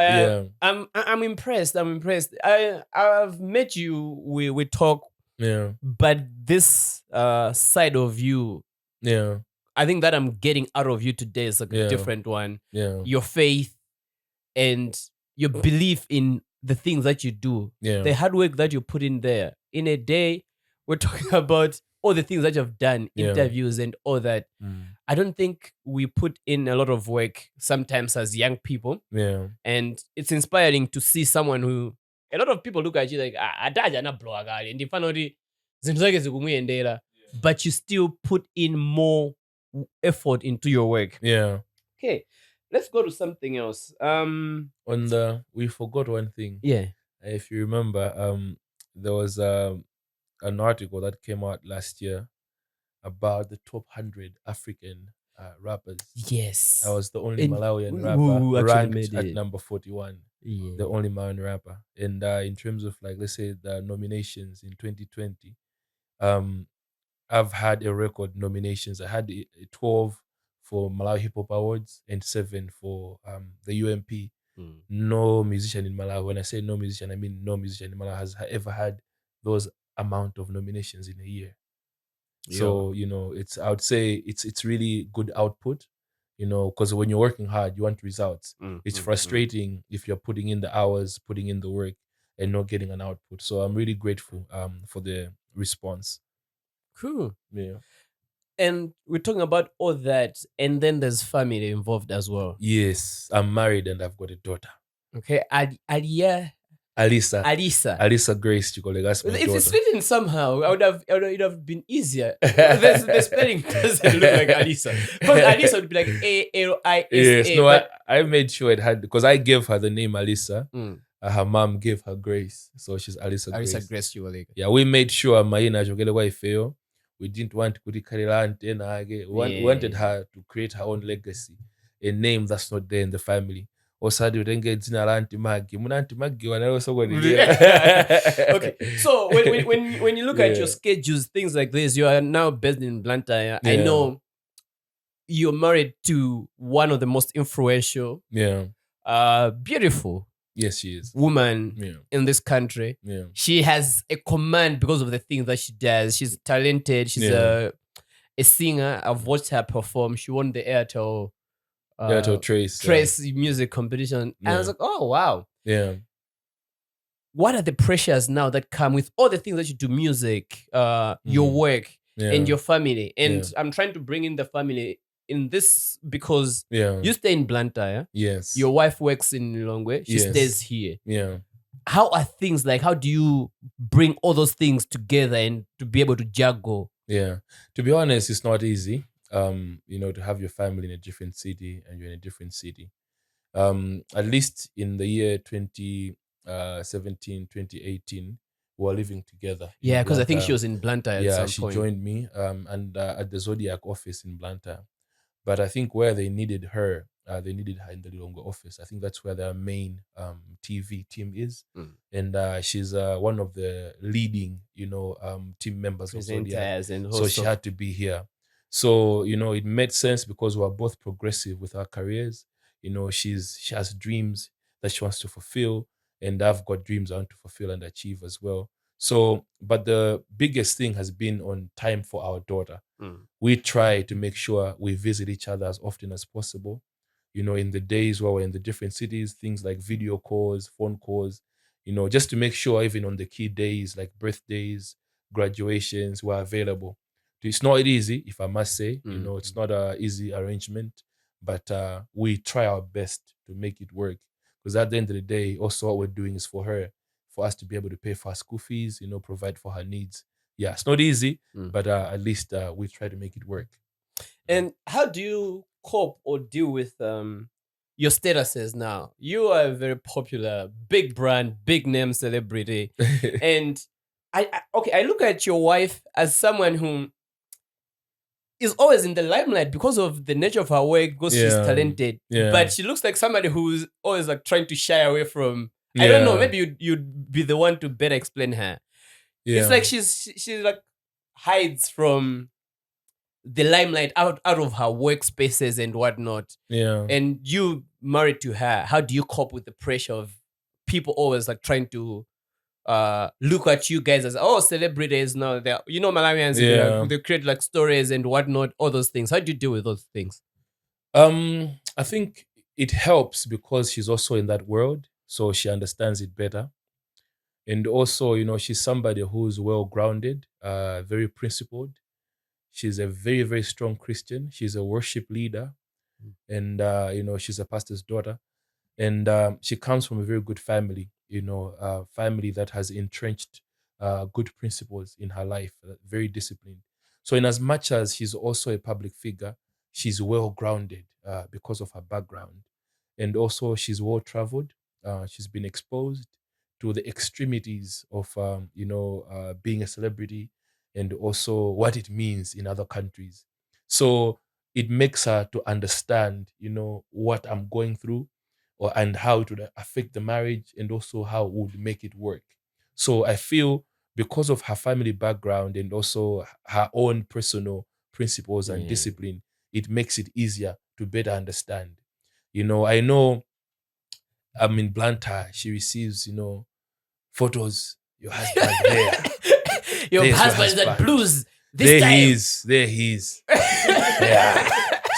I'm impressed. I've met you. We talk. Yeah. But this side of you, I think that I'm getting out of you today is like a different one. Yeah. Your faith and your belief in the things that you do. Yeah. The hard work that you put in there. In a day, we're talking about all the things that you've done, Yeah. interviews and all that, I don't think we put in a lot of work sometimes as young people. Yeah. And it's inspiring to see someone who, a lot of people look at you like, adaja na bloga kale ndifana kuti zinthu zake zikumuyendera, but you still put in more effort into your work. Yeah. Okay, let's go to something else. We forgot one thing. Yeah. If you remember, there was an article that came out last year about the top 100 African rappers. Yes. I was the only And Malawian who rapper actually ranked made at it. number 41. Yeah. The only Malawian rapper. And in terms of, like, let's say the nominations in 2020, I've had a record nominations. I had 12 for Malawi Hip Hop Awards and 7 for the UMP. No musician in Malawi, when I say no musician, I mean no musician in Malawi has ever had those amount of nominations in a year. So, you know, I would say it's really good output, you know, because when you're working hard, you want results. It's frustrating if you're putting in the hours, putting in the work and not getting an output. So I'm really grateful for the response. Cool. Yeah. And we're talking about all that, and then there's family involved as well. Yes, I'm married and I've got a daughter. Okay, Alisa. Alisa Grace Chikole, that's my If daughter. it's written somehow, it would have been easier. The spelling doesn't look like Alisa. Because Alisa would be like Alisa. Yes, no, I made sure it had, because I gave her the name Alisa. Her mom gave her Grace, so she's Alisa Grace. Alisa Grace Chikole. Yeah, we made sure Maina Jogele Waifeo. We didn't want Kurikarila. We wanted her to create her own legacy, a name that's not there in the family. Okay, so when you look at your schedules, things like this, you are now based in Blantyre. I know you're married to one of the most influential, beautiful, yes, she is, woman in this country. She has a command because of the things that she does. She's talented. She's a singer. I've watched her perform. She won the Airtel Trace music competition. And I was like, oh, wow. Yeah. What are the pressures now that come with all the things that you do, music, your work, and your family? And I'm trying to bring in the family in this because you stay in Blantyre. Yes. Your wife works in Lilongwe. She stays here. Yeah. How are things like, how do you bring all those things together and to be able to juggle? Yeah. To be honest, it's not easy. You know, to have your family in a different city and you're in a different city. At least in the year 2017, 2018, we were living together. Yeah, because I think she was in Blantyre at some she point. joined me and at the Zodiac office in Blantyre. But I think where they needed her in the Lilongwe office. I think that's where their main TV team is. And she's one of the leading, team members of Zodiac. So she had to be here. So, it made sense because we're both progressive with our careers. She has dreams that she wants to fulfill, and I've got dreams I want to fulfill and achieve as well. So, but the biggest thing has been on time for our daughter. We try to make sure we visit each other as often as possible. In the days where we're in the different cities, things like video calls, phone calls, just to make sure even on the key days like birthdays, graduations, we're available. It's not easy, if I must say. It's not an easy arrangement, but we try our best to make it work. Because at the end of the day, also what we're doing is for her, for us to be able to pay for her school fees, provide for her needs. Yeah, it's not easy, but at least we try to make it work. And how do you cope or deal with your statuses now? You are a very popular, big brand, big name celebrity. And I look at your wife as someone who is always in the limelight because of the nature of her work, because she's talented. But she looks like somebody who's always like trying to shy away from. I don't know. Maybe you'd be the one to better explain her. It's like she's like hides from the limelight out of her workspaces and whatnot. And you married to her. How do you cope with the pressure of people always like trying to look at you guys as celebrities now? They're Malawians, they create like stories and whatnot, all those things. How do you deal with those things? I think it helps because she's also in that world, so she understands it better. And also, she's somebody who's well grounded, very principled. She's a very, very strong Christian. She's a worship leader, and she's a pastor's daughter. And she comes from a very good family, a family that has entrenched good principles in her life, very disciplined. So, in as much as she's also a public figure, she's well grounded because of her background, and also she's well traveled. She's been exposed to the extremities of, being a celebrity, and also what it means in other countries. So it makes her to understand, what I'm going through, and how it would affect the marriage, and also how it would make it work. So I feel because of her family background and also her own personal principles and discipline, it makes it easier to better understand. I know I'm in Blantyre. She receives, photos. Your husband there. Your There's husband is at blues. This there time. he is. There he is. Yeah.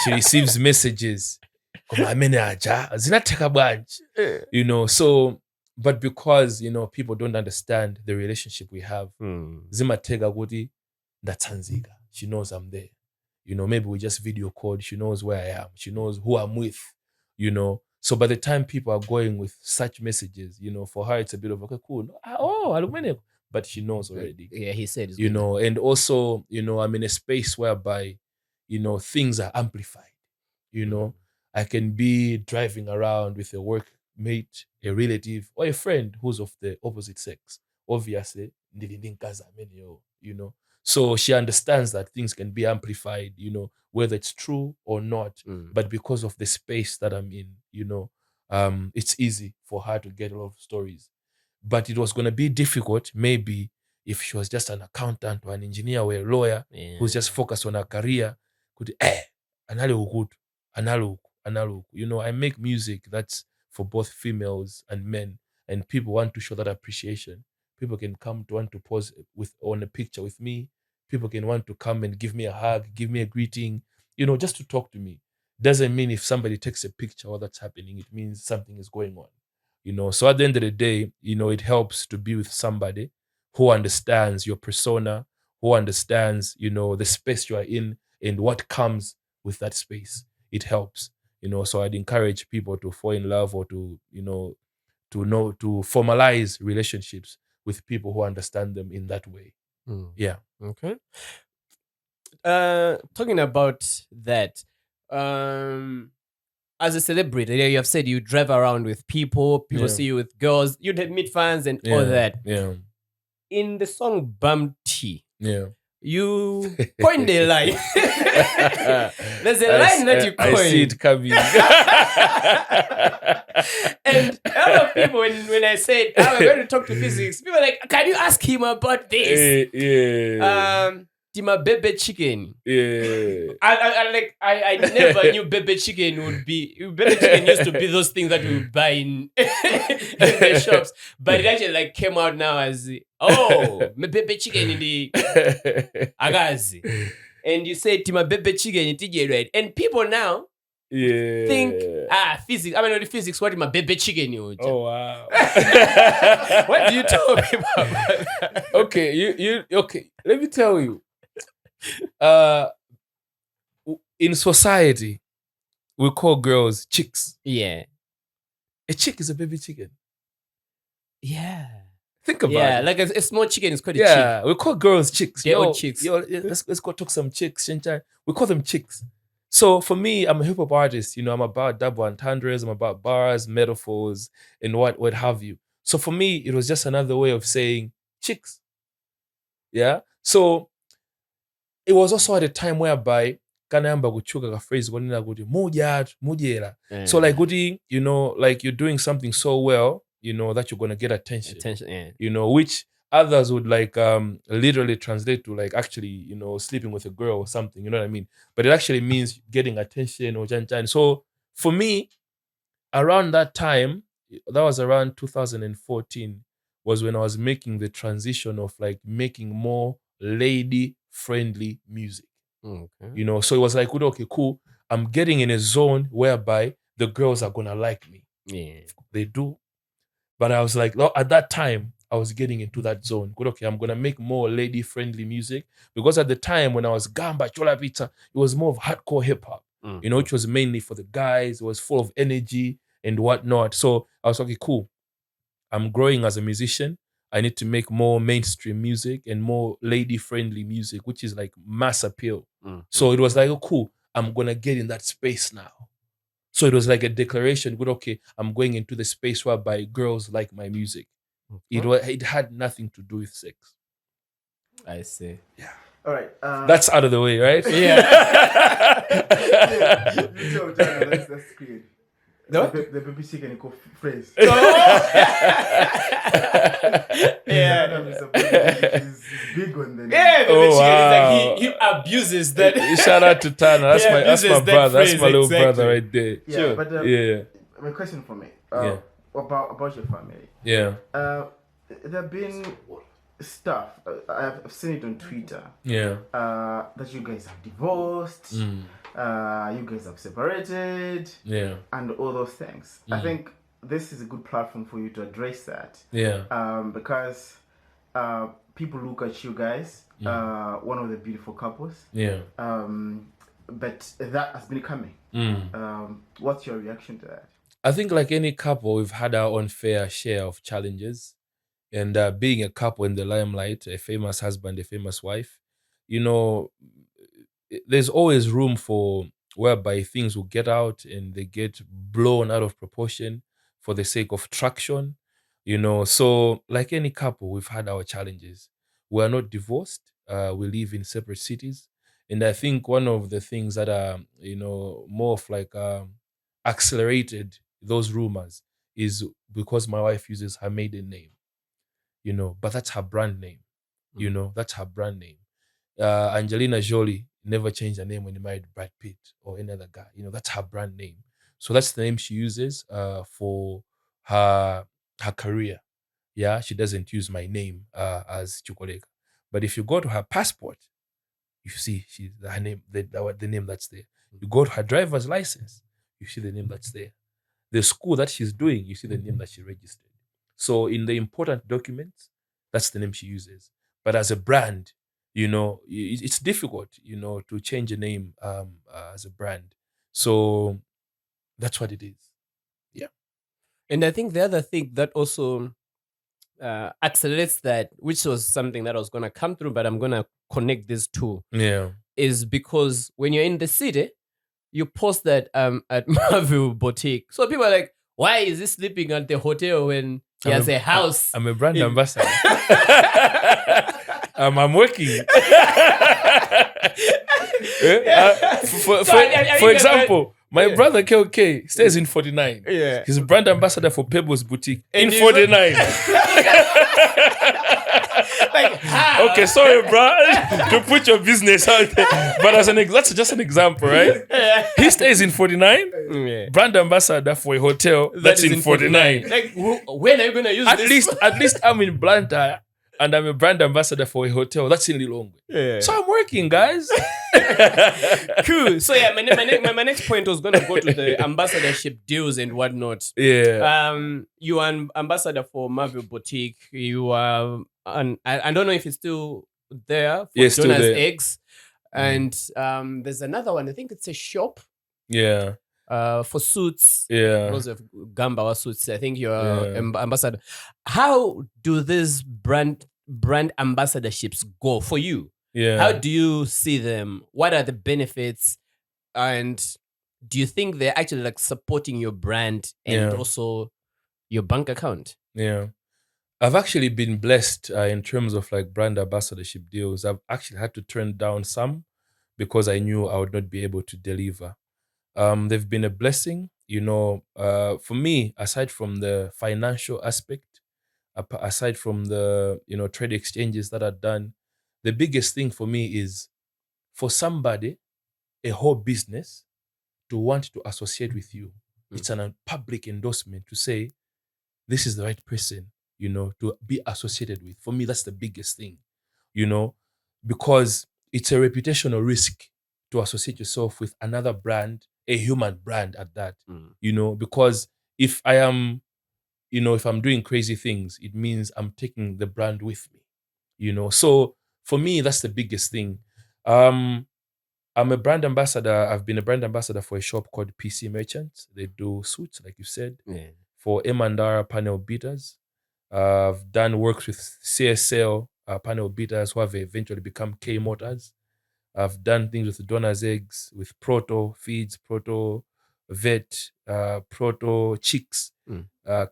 She receives messages. Zinateka bwanji. So, but because, people don't understand the relationship we have, zimatega kuti ndatsanzika. She knows I'm there. Maybe we just video called. She knows where I am. She knows who I'm with, So by the time people are going with such messages, for her, it's a bit of, okay, cool. Oh, alumene. But she knows already. Yeah, he said it's And also, I'm in a space whereby, things are amplified. I can be driving around with a workmate, a relative, or a friend who's of the opposite sex. Obviously, So she understands that things can be amplified, whether it's true or not. But because of the space that I'm in, it's easy for her to get a lot of stories. But it was going to be difficult, maybe, if she was just an accountant or an engineer or a lawyer who's just focused on her career. Could analo I make music that's for both females and men, and people want to show that appreciation. People can come to want to pose on a picture with me. People can want to come and give me a hug, give me a greeting, just to talk to me. Doesn't mean if somebody takes a picture or that's happening, it means something is going on. So at the end of the day, it helps to be with somebody who understands your persona, who understands, the space you are in and what comes with that space. It helps, so I'd encourage people to fall in love or to formalize relationships with people who understand them in that way. Yeah. Okay. Talking about that, as a celebrity, you have said you drive around with people see you with girls, you meet fans and all that. Yeah. In the song Bum Tea, you Yeah. coined a line. There's a line that you coined. I see it coming. And a lot of people, when I said, I'm going to talk to PHYZIX, people are like, can you ask him about this? Tima Bebe Chicken. Yeah. I never knew Bebe Chicken would be. Bebe Chicken used to be those things that we would buy in the shops, but it actually came out now as Bebe Chicken in the Agazi. And you say Tima Bebe Chicken in TJ Red, and people now think PHYZIX. I mean, not the PHYZIX. What is my Bebe Chicken? Oh wow. What do you tell me about that? Okay, you okay. Let me tell you. In society, we call girls chicks. Yeah. A chick is a baby chicken. Yeah. Think about it. Yeah, like a small chicken is called a chick. Yeah, we call girls chicks. They're all chicks. Let's go talk some chicks. We call them chicks. So for me, I'm a hip hop artist. I'm about double entendres. I'm about bars, metaphors, and what have you. So for me, it was just another way of saying chicks. Yeah. So it was also at a time whereby kanayamba kuchuka ka phrase kwanena kuti mujera. So like kuti, like you're doing something so well, that you're gonna get attention. Yeah. Which others would literally translate to actually, sleeping with a girl or something, you know what I mean? But it actually means getting attention or jan. So for me, around that time, that was around 2014, was when I was making the transition of making more lady-friendly music. Okay. So it was like, okay, cool. I'm getting in a zone whereby the girls are gonna like me. Yeah. They do. But I was like, at that time, I was getting into that zone. Good, okay, I'm gonna make more lady-friendly music because at the time when I was Gamba Chola Pizza, it was more of hardcore hip hop, which was mainly for the guys. It was full of energy and whatnot. So I was like, okay, cool. I'm growing as a musician. I need to make more mainstream music and more lady-friendly music, which is like mass appeal. So it was like, oh, cool. I'm gonna get in that space now. So it was like a declaration. Good, okay, I'm going into the space whereby girls like my music. It had nothing to do with sex. I see. Yeah. All right. That's out of the way, right? Yeah. That's clear. No? The BBC can call phrase. Yeah. He's big on the name. Yeah, the Oh, chicken is like wow. he abuses that. Shout out to Tana. That's Yeah, my abuses that brother. That's phrase, my little exactly. brother right there. Yeah, Sure. but Yeah. my question for me. Yeah. About your family. Yeah. There have been stuff. I've seen it on Twitter. Yeah. That you guys have divorced. You guys have separated. Yeah. And all those things. I think this is a good platform for you to address that. Yeah. Because people look at you guys, one of the beautiful couples. Yeah. But that has been coming. What's your reaction to that? I think like any couple, we've had our own fair share of challenges. And being a couple in the limelight, a famous husband, a famous wife, there's always room for whereby things will get out and they get blown out of proportion for the sake of traction. So like any couple, we've had our challenges. We are not divorced. We live in separate cities. And I think one of the things that are, more of like accelerated those rumors is because my wife uses her maiden name, but that's her brand name. That's her brand name. Angelina Jolie never changed her name when he married Brad Pitt or any other guy. That's her brand name. So that's the name she uses for her career. Yeah, she doesn't use my name as Chukwuleka. But if you go to her passport, you see her name, the name that's there. You go to her driver's license, you see the name that's there. The school that she's doing, you see the name that she registered. So in the important documents, that's the name she uses. But as a brand, it's difficult, to change a name as a brand. So that's what it is. Yeah. And I think the other thing that also accelerates that, which was something that I was going to come through, but I'm going to connect these two, Yeah. is because when you're in the city, you post that at Marvel Boutique. So people are like, why is he sleeping at the hotel when he has a house? I'm a brand ambassador. I'm working. For example, my brother KOK stays in 49. Yeah. He's a brand ambassador for Pebbles Boutique And in he's 49. Like, how? Okay, sorry, bro, to put your business out there. But that's just an example, right? He stays in 49. Yeah. Brand ambassador for a hotel That that's is in 49. Like, when are you going to use this? At least I'm in Blantyre and I'm a brand ambassador for a hotel that's in Lilongwe. Yeah. So I'm working, guys. Cool. So yeah, my next point was gonna go to the ambassadorship deals and whatnot. Yeah. You are an ambassador for Marvel Boutique. You are I don't know if it's still there for Yeah, still Donna's there. Eggs. And there's another one. I think it's a shop Yeah. for suits. Yeah. Those of Gamba suits. I think you're Yeah. ambassador. How do these brand ambassadorships go for you? Yeah. How do you see them? What are the benefits? And do you think they're actually like supporting your brand and Yeah. also your bank account? Yeah. I've actually been blessed in terms of like brand ambassadorship deals. I've actually had to turn down some because I knew I would not be able to deliver. They've been a blessing, for me, aside from the financial aspect, aside from the, trade exchanges that are done, the biggest thing for me is for somebody, a whole business, to want to associate with you. It's a public endorsement to say, this is the right person, to be associated with. For me, that's the biggest thing, because it's a reputational risk to associate yourself with another brand, a human brand at that, because if I am if I'm doing crazy things, it means I'm taking the brand with me. So for me, that's the biggest thing. I'm a brand ambassador. I've been a brand ambassador for a shop called PC Merchants. They do suits, like you said, for M&R panel beaters. I've done works with CSL panel beaters who have eventually become K Motors. I've done things with Donna's Eggs, with Proto Feeds, Proto Vet, Proto Chicks,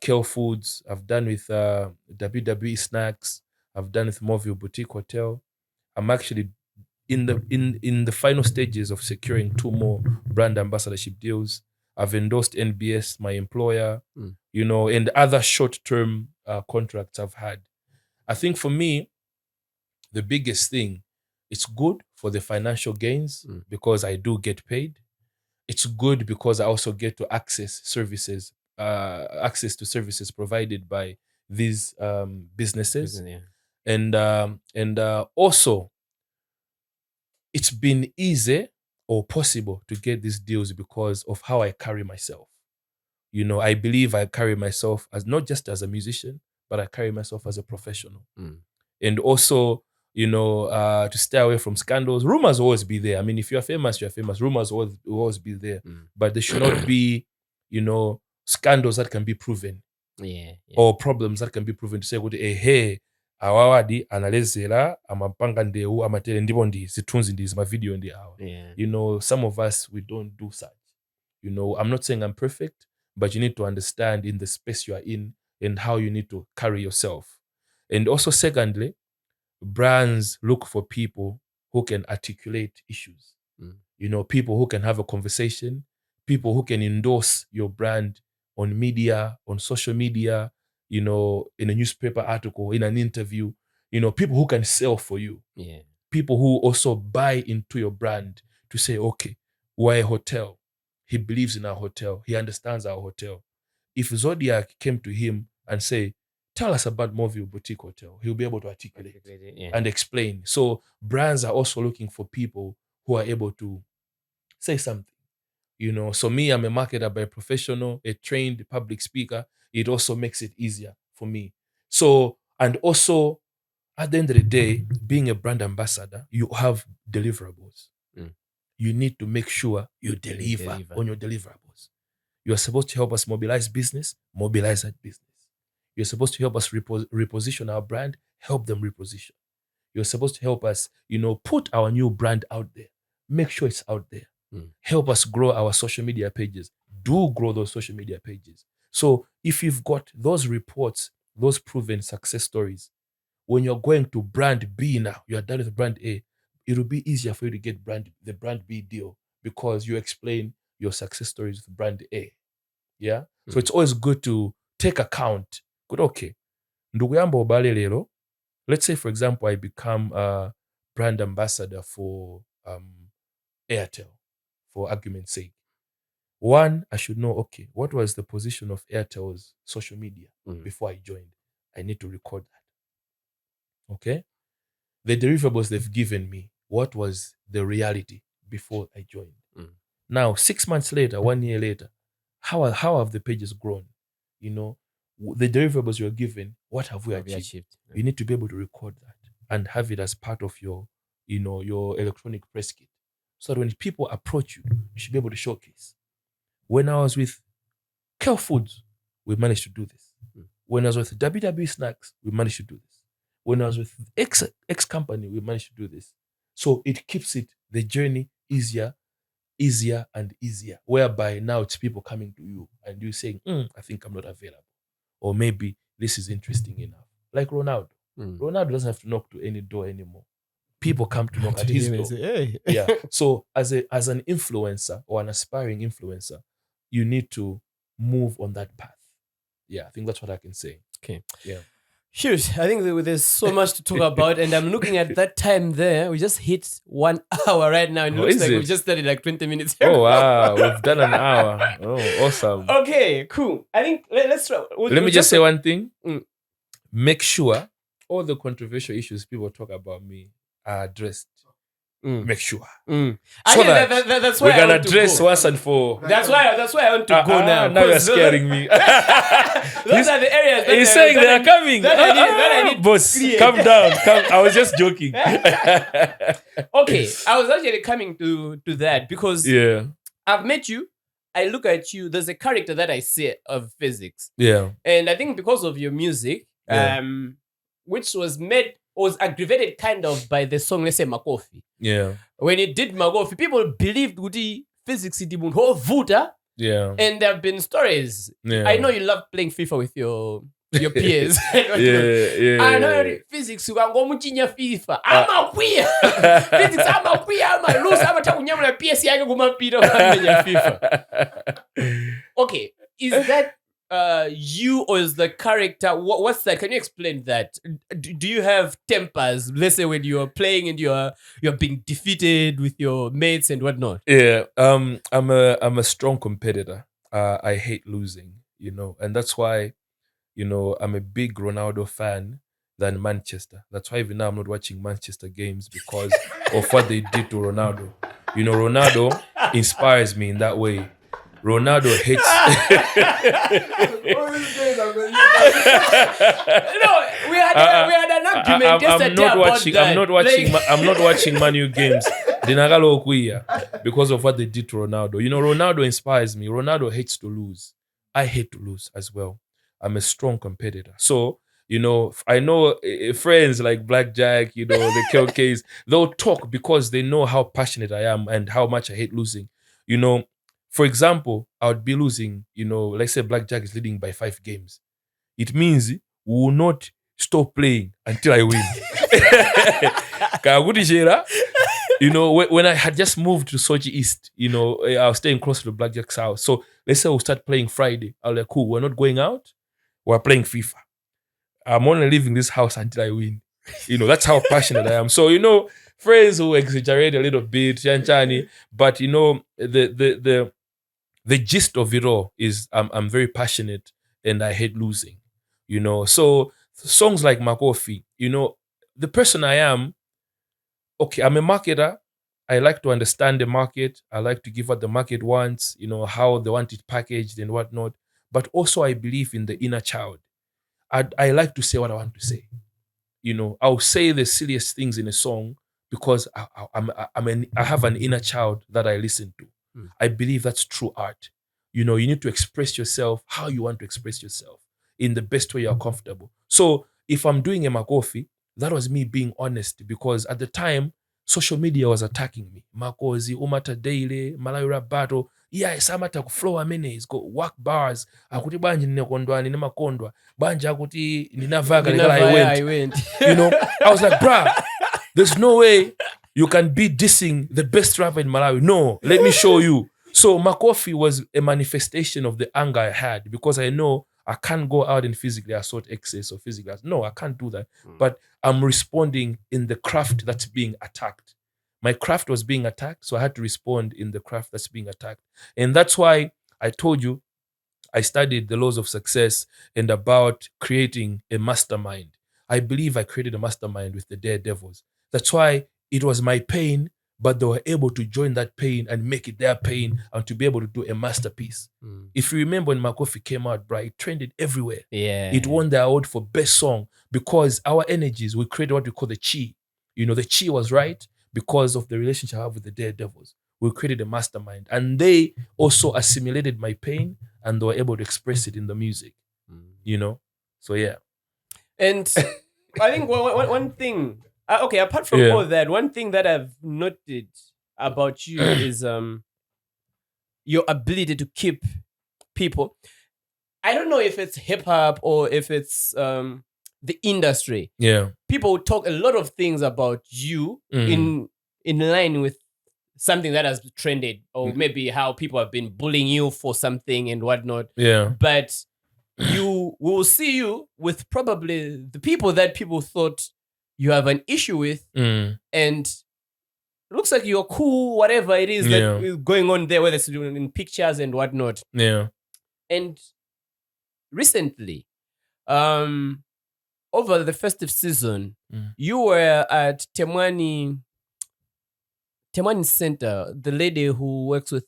Kale Foods. I've done with WWE Snacks. I've done with Movie Boutique Hotel. I'm actually in the final stages of securing 2 more brand ambassadorship deals. I've endorsed NBS, my employer, and other short-term contracts I've had. I think for me, the biggest thing, it's good for the financial gains because I do get paid. It's good because I also get to access to services provided by these businesses. And also, it's been easy or possible to get these deals because of how I carry myself. I believe I carry myself as not just as a musician, but I carry myself as a professional. And also, to stay away from scandals. Rumors will always be there. I mean, if you're famous, you're famous. Rumors will always be there. But there should not be, scandals that can be proven. Or problems that can be proven to say, hey, awawadi analezera amapanga ndeu amatere ndipo ndi zithunzi ndi mavideo ndi awa. Some of us, we don't do such. I'm not saying I'm perfect, but you need to understand in the space you are in and how you need to carry yourself. And also, secondly, brands look for people who can articulate issues. People who can have a conversation, people who can endorse your brand on media, on social media, in a newspaper article, in an interview, people who can sell for you. People who also buy into your brand to say, okay, we're a hotel. He believes in our hotel. He understands our hotel. If Zodiac came to him and say, tell us about Movie Boutique Hotel, he'll be able to articulate and explain. So brands are also looking for people who are able to say something. So me, I'm a marketer by professional, a trained public speaker. It also makes it easier for me. So, and also, at the end of the day, being a brand ambassador, you have deliverables. You need to make sure you deliver on your deliverables. You're supposed to help us mobilize business, mobilize that business. You're supposed to help us reposition our brand, help them reposition. You're supposed to help us, put our new brand out there. Make sure it's out there. Help us grow our social media pages. Do grow those social media pages. So if you've got those reports, those proven success stories, when you're going to brand B now, you're done with brand A, it'll be easier for you to get the brand B deal because you explain your success stories with brand A. Yeah? So it's always good to take account. Good, okay. Ndugu yamba obale lero. Let's say, for example, I become a brand ambassador for Airtel, for argument's sake. One, I should know, okay, what was the position of Airtel's social media before I joined? I need to record that. Okay? The deliverables they've given me, what was the reality before I joined? Now, 6 months later, 1 year later, how have the pages grown? The deliverables you're given, what have we achieved? You need to be able to record that and have it as part of your, your electronic press kit. So that when people approach you, you should be able to showcase. When I was with Kale Foods, we managed to do this. When I was with WWE Snacks, we managed to do this. When I was with X company, we managed to do this. So it keeps the journey easier and easier, whereby now it's people coming to you and you saying, I think I'm not available. Or maybe this is interesting enough. Like Ronaldo. Ronaldo doesn't have to knock to any door anymore. People come to knock at his door. Say, hey. Yeah. So as an influencer or an aspiring influencer, you need to move on that path. Yeah, I think that's what I can say. Okay. Yeah. Shoot, I think there's so much to talk about, and I'm looking at that time there. We just hit 1 hour right now. It looks like we just started like 20 minutes ago. Oh, wow. We've done an hour. Oh, awesome. Okay, cool. I think let's try. Let me just say one thing. Make sure all the controversial issues people talk about me are addressed. make sure. So that's why we're gonna address once and for. That's why I want to go now. Now you're scaring me. Those are the areas. He's saying they are coming. That I need boss, clear. calm down. I was just joking. Okay, I was actually coming to that because I've met you. I look at you. There's a character that I see of PHYZIX. Yeah. And I think because of your music, which was aggravated kind of by the song, let's say Makofi. Yeah. When it did Makofi, people believed Guti PHYZIX idi munhu ovuta. Yeah. And there have been stories. Yeah. I know you love playing FIFA with your peers. Yeah. I know PHYZIX ukangomuchinya FIFA. Amakwiya. PHYZIX amakwiya amalusa amatakunyamula PS yake kumapita kumenya FIFA. Okay, is that you or is the character? What's that? Can you explain that? Do you have tempers? Let's say when you're playing and you're being defeated with your mates and whatnot. Yeah. I'm a strong competitor. I hate losing, and that's why, I'm a big Ronaldo fan than Manchester. That's why even now I'm not watching Manchester games because of what they did to Ronaldo. Ronaldo inspires me in that way. Ronaldo hates. We had an argument yesterday about that. I'm not watching Man U games. Because of what they did to Ronaldo. Ronaldo inspires me. Ronaldo hates to lose. I hate to lose as well. I'm a strong competitor. So, I know friends like Blackjack, the KOKs, they'll talk because they know how passionate I am and how much I hate losing. For example, I would be losing, let's say Blackjack is leading by 5 games. It means we will not stop playing until I win. When I had just moved to Sochi East, I was staying close to Blackjack's house. So let's say we'll start playing Friday. I was like, cool, we're not going out. We're playing FIFA. I'm only leaving this house until I win. That's how passionate I am. So, friends who exaggerate a little bit, but the gist of it all is I'm very passionate and I hate losing, So songs like Makofi, the person I am, okay, I'm a marketer. I like to understand the market. I like to give what the market wants, how they want it packaged and whatnot. But also I believe in the inner child. I like to say what I want to say. I'll say the silliest things in a song because I have an inner child that I listen to. I believe that's true art. You need to express yourself how you want to express yourself in the best way you're comfortable. So if I'm doing a Makofi, that was me being honest because at the time, social media was attacking me. Makozi, Umata Daily, Malawi Battle. Yeah, samata flow amenes, go work bars. Akuti banji ninekondwa, ninemakondwa. Banji akuti ninavaga, I went. I was like, bruh, there's no way you can be dissing the best rapper in Malawi. No, let me show you. So Makofi was a manifestation of the anger I had because I know I can't go out and physically assault excess or physically. No, I can't do that. But I'm responding in the craft that's being attacked. My craft was being attacked, so I had to respond in the craft that's being attacked. And that's why I told you I studied the laws of success and about creating a mastermind. I believe I created a mastermind with the daredevils. That's why it was my pain, but they were able to join that pain and make it their pain and to be able to do a masterpiece. If you remember when Makofi came out, bro, it trended everywhere. Yeah. It won the award for best song because our energies, we created what we call the chi. The chi was right because of the relationship I have with the daredevils. We created a mastermind and they also assimilated my pain and they were able to express it in the music, So, yeah. And I think one thing, okay, apart from all that, one thing that I've noted about you is your ability to keep people. I don't know if it's hip hop or if it's the industry. Yeah. People talk a lot of things about you in line with something that has trended or maybe how people have been bullying you for something and whatnot. Yeah. But we will see you with probably the people that people thought you have an issue with, and it looks like you're cool, whatever it is that is going on there, whether it's in pictures and whatnot. Yeah. And recently, over the festive season, you were at Temwani Temani Center, the lady who works with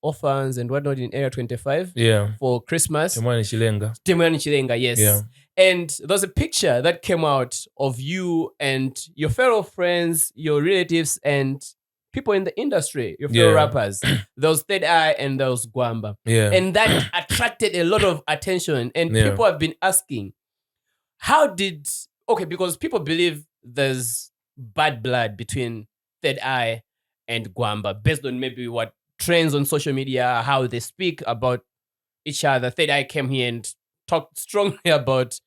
orphans and whatnot in Area 25 for Christmas. Temani Chilenga, yes. Yeah. And there's a picture that came out of you and your fellow friends, your relatives, and people in the industry, your fellow rappers. There was Third Eye and there was Gwamba. Yeah. And that attracted a lot of attention. And people have been asking, because people believe there's bad blood between Third Eye and Gwamba based on maybe what trends on social media, how they speak about each other. Third Eye came here and talked strongly about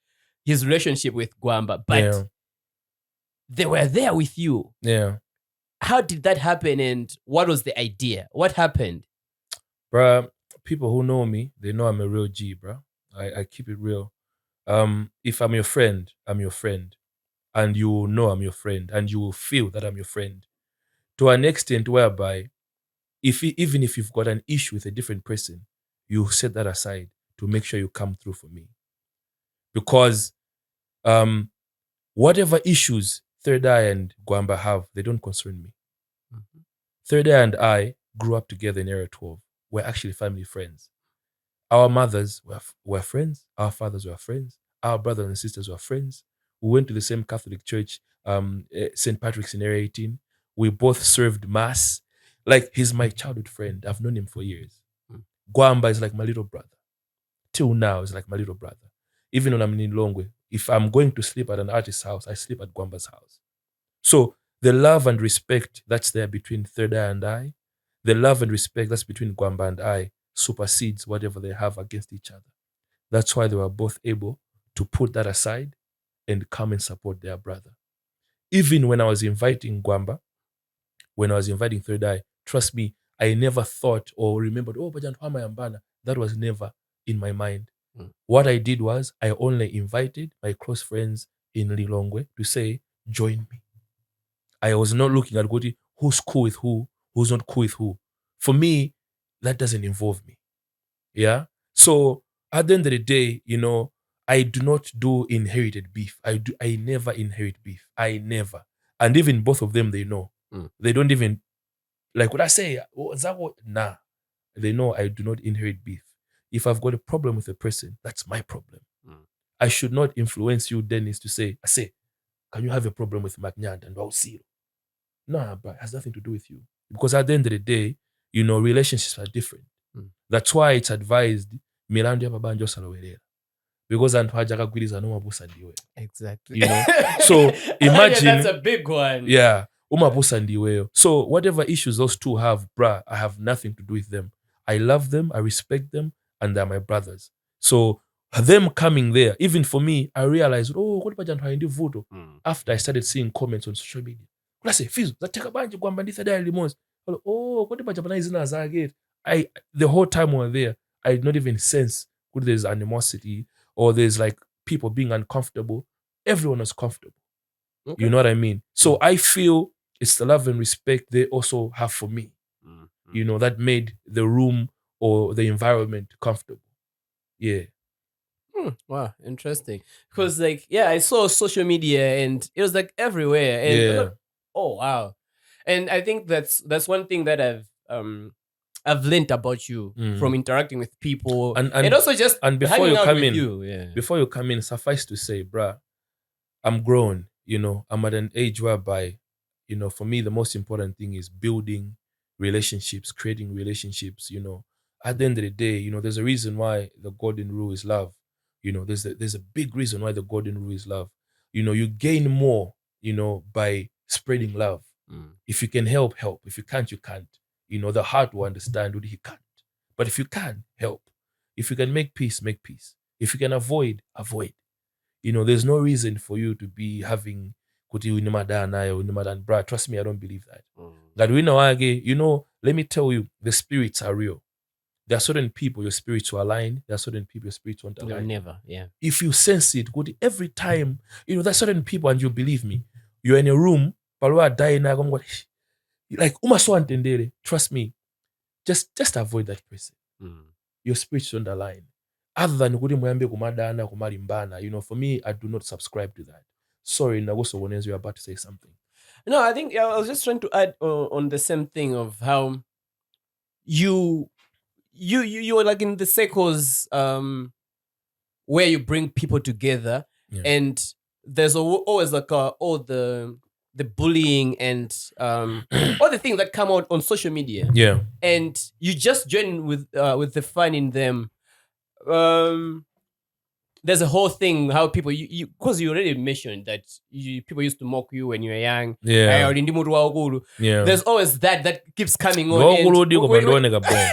his relationship with Gwamba, but they were there with you. Yeah. How did that happen and what was the idea? What happened? Bruh, people who know me, they know I'm a real G, bruh. I keep it real. If I'm your friend, I'm your friend. And you will know I'm your friend. And you will feel that I'm your friend. To an extent whereby, even if you've got an issue with a different person, you set that aside to make sure you come through for me. Because whatever issues Third Eye and Gwamba have, they don't concern me. Mm-hmm. Third Eye and I grew up together in Area 12. We're actually family friends. Our mothers were friends. Our fathers were friends. Our brothers and sisters were friends. We went to the same Catholic church, St. Patrick's in Area 18. We both served Mass. Like, he's my childhood friend. I've known him for years. Gwamba is like my little brother. Till now, he's like my little brother. Even when I'm in Longwe, if I'm going to sleep at an artist's house, I sleep at Gwamba's house. So the love and respect that's there between Third Eye and I, the love and respect that's between Gwamba and I supersedes whatever they have against each other. That's why they were both able to put that aside and come and support their brother. Even when I was inviting Gwamba, when I was inviting Third Eye, trust me, I never thought or remembered, that was never in my mind. What I did was I only invited my close friends in Lilongwe to say, join me. I was not looking at who's cool with who, who's not cool with who. For me, that doesn't involve me. Yeah. So at the end of the day, I do not do inherited beef. I never inherit beef. I never. And even both of them, they know. They don't even, like what I say, is that what? Nah. They know I do not inherit beef. If I've got a problem with a person, that's my problem. I should not influence you, Dennis, to say, can you have a problem with Magnyand and I'll see you? Nah, but it has nothing to do with you. Because at the end of the day, relationships are different. That's why it's advised, Milando Yababanjo Salawelera. Because Antwajaga Gwiliza no mabusa ndiwe. Exactly. So imagine. That's a big one. Yeah. Umabusa ndiwe. So whatever issues those two have, bruh, I have nothing to do with them. I love them, I respect them, and they're my brothers. So them coming there, even for me, I realized, after I started seeing comments on social media. I say, Fizu, the whole time we were there, I did not even sense there's animosity or there's like people being uncomfortable. Everyone was comfortable. Okay. You know what I mean? So I feel it's the love and respect they also have for me. That made the room or the environment comfortable. Yeah. Wow, interesting. Because I saw social media and it was like everywhere. And oh wow. And I think that's one thing that I've learned about you from interacting with people and also just before you come in, you. Before you come in, suffice to say, bruh, I'm grown. I'm at an age whereby, for me, the most important thing is building relationships, creating relationships. At the end of the day, there's a reason why the golden rule is love. There's a big reason why the golden rule is love. You gain more, by spreading love. If you can help. If you can't, you can't. The heart will understand what he can't. But if you can, help. If you can make peace, make peace. If you can avoid. There's no reason for you to be having bruh. Trust me, I don't believe that. Let me tell you, the spirits are real. There are certain people your spirits will align. There are certain people your spirits won't align. Never, yeah. If you sense it, every time, there's certain people, and you believe me, you're in a room, like trust me, just avoid that person. Your spirits don't align. Other than for me, I do not subscribe to that. Sorry, Nagoso Wonenzo, you're about to say something. No, I think I was just trying to add on the same thing of how you are like in the circles where you bring people together, Yeah. and there's always like all the bullying and all the things that come out on social media, Yeah. and you just join with the fun in them. There's a whole thing how people you because you already mentioned that people used to mock you when you were young. Yeah. Yeah. There's always that keeps coming on. Ngokuludi And koma ndone kabonga.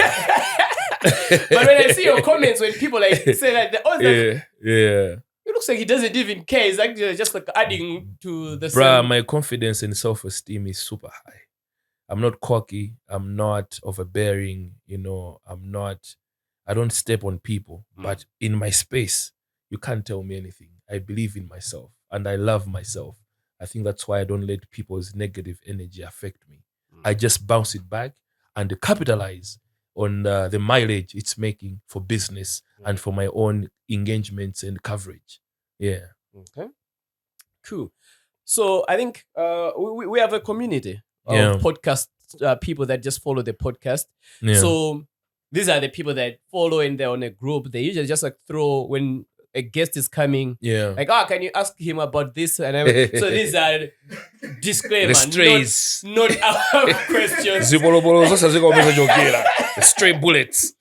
but when I see your comments when people like say that, they're always like, Yeah. it looks like he doesn't even care. It's actually just like adding to the Bruh, same. my confidence and self-esteem is super high. I'm not cocky. I'm not overbearing. I don't step on people. But in my space, you can't tell me anything. I believe in myself and I love myself. I think that's why I don't let people's negative energy affect me. I just bounce it back and capitalize on the mileage it's making for business and for my own engagements and coverage. Yeah. Okay. Cool. So I think we have a community of Yeah. podcast people that just follow the podcast. Yeah. So these are the people that follow and they're on a group. They usually just like throw when a guest is coming. Yeah. Like, can you ask him about this? And so these are disclaimer, The strays. not our questions. The stray bullets.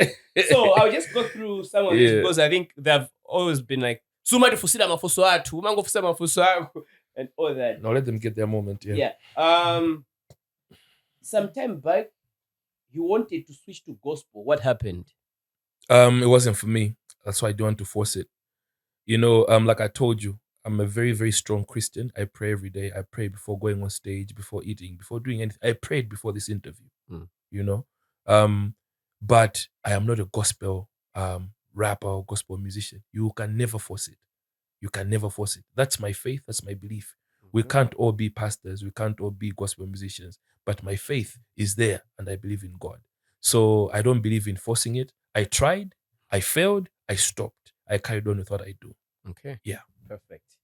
So I'll just go through some of these because I think they've always been like, suma tufusira mafuso atu, umango fusira mafuso atu, and all that. Now let them get their moment. Yeah. Some time back, you wanted to switch to gospel. What happened? It wasn't for me. That's why I don't want to force it. Like I told you, I'm a very, very strong Christian. I pray every day. I pray before going on stage, before eating, before doing anything. I prayed before this interview. But I am not a gospel rapper or gospel musician. You can never force it. You can never force it. That's my faith. That's my belief. We can't all be pastors. We can't all be gospel musicians. But my faith is there and I believe in God. So I don't believe in forcing it. I tried. I failed. I stopped. I carried on with what I do. Okay. Yeah. Perfect.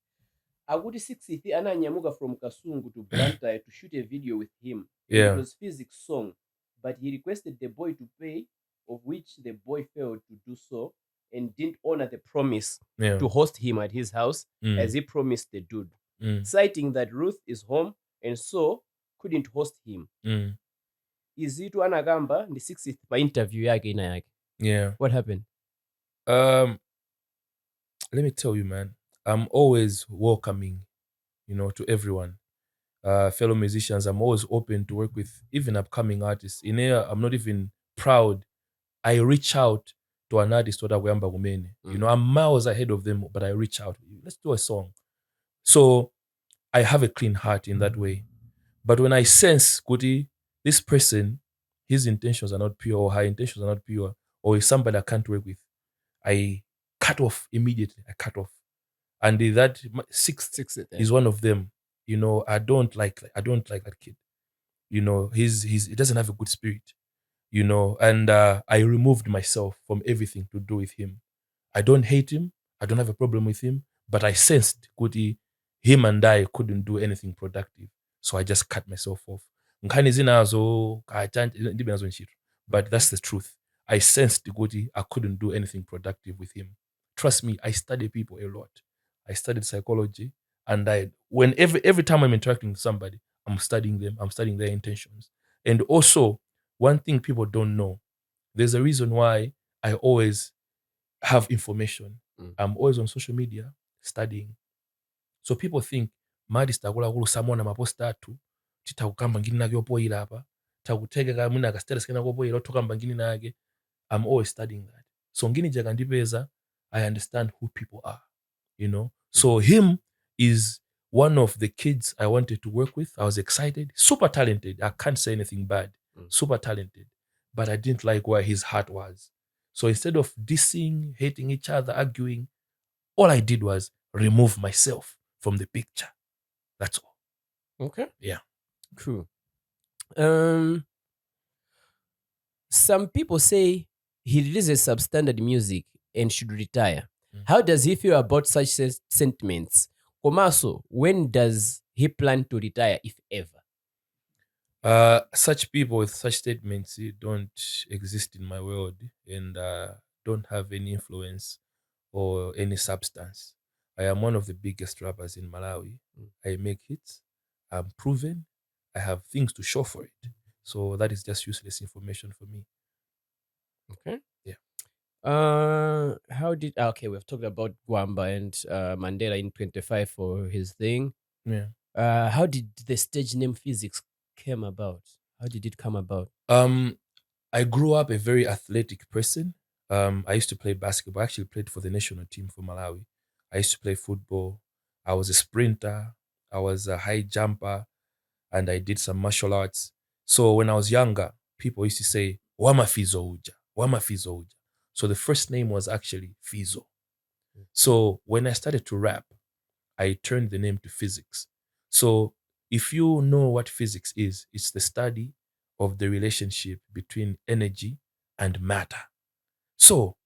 Agudi 60 ananyamuka from Kasungu to Blantyre to shoot a video with him. Yeah. It was PHYZIX song, but he requested the boy to pay, of which the boy failed to do so and didn't honor the promise to host him at his house as he promised the dude, citing that Ruth is home and so couldn't host him. Izitu anagamba the 60th by interview yake ina yake. Yeah. What happened? Let me tell you, man, I'm always welcoming, to everyone. Fellow musicians, I'm always open to work with even upcoming artists. In here, I'm not even proud. I reach out to an artist that I'm miles ahead of them, but I reach out. Let's do a song. So I have a clean heart in that way. But when I sense, Kuti, this person, his intentions are not pure or her intentions are not pure, or is somebody I can't work with, I cut off immediately. I cut off. And that sixth is one of them. I don't like that kid. He doesn't have a good spirit. And I removed myself from everything to do with him. I don't hate him. I don't have a problem with him. But I sensed Kuti, him and I couldn't do anything productive. So I just cut myself off. But that's the truth. I sensed Kuti, I couldn't do anything productive with him. Trust me, I study people a lot. I studied psychology, and every time I'm interacting with somebody, I'm studying them, I'm studying their intentions. And also, one thing people don't know, there's a reason why I always have information. I'm always on social media studying. So people think, Madis takula kulu samona maposta atu, chitakukamba ngini nage opoira apa, takutegeka muna kastatus kena opoira otokamba ngini nage. I'm always studying that. So ngini jagandipeza, I understand who people are, So him is one of the kids I wanted to work with. I was excited, super talented. I can't say anything bad. Super talented. But I didn't like where his heart was. So instead of dissing, hating each other, arguing, all I did was remove myself from the picture. That's all. Okay. Yeah. Cool. Some people say he releases substandard music and should retire. How does he feel about such sentiments? Komaso, when does he plan to retire, if ever? Such people with such statements don't exist in my world and don't have any influence or any substance. I am one of the biggest rappers in Malawi. I make hits. I'm proven. I have things to show for it. So that is just useless information for me. Okay. Yeah. How did okay? We've talked about Gwamba and Mandela in 25 for his thing. Yeah. How did the stage name PHYZIX came about? How did it come about? I grew up a very athletic person. I used to play basketball. I actually played for the national team for Malawi. I used to play football. I was a sprinter. I was a high jumper, and I did some martial arts. So when I was younger, people used to say, Wama Fizo Uja, Wama Fizo Uja. So the first name was actually Fizo. So when I started to rap, I turned the name to PHYZIX. So if you know what physics is, it's the study of the relationship between energy and matter. So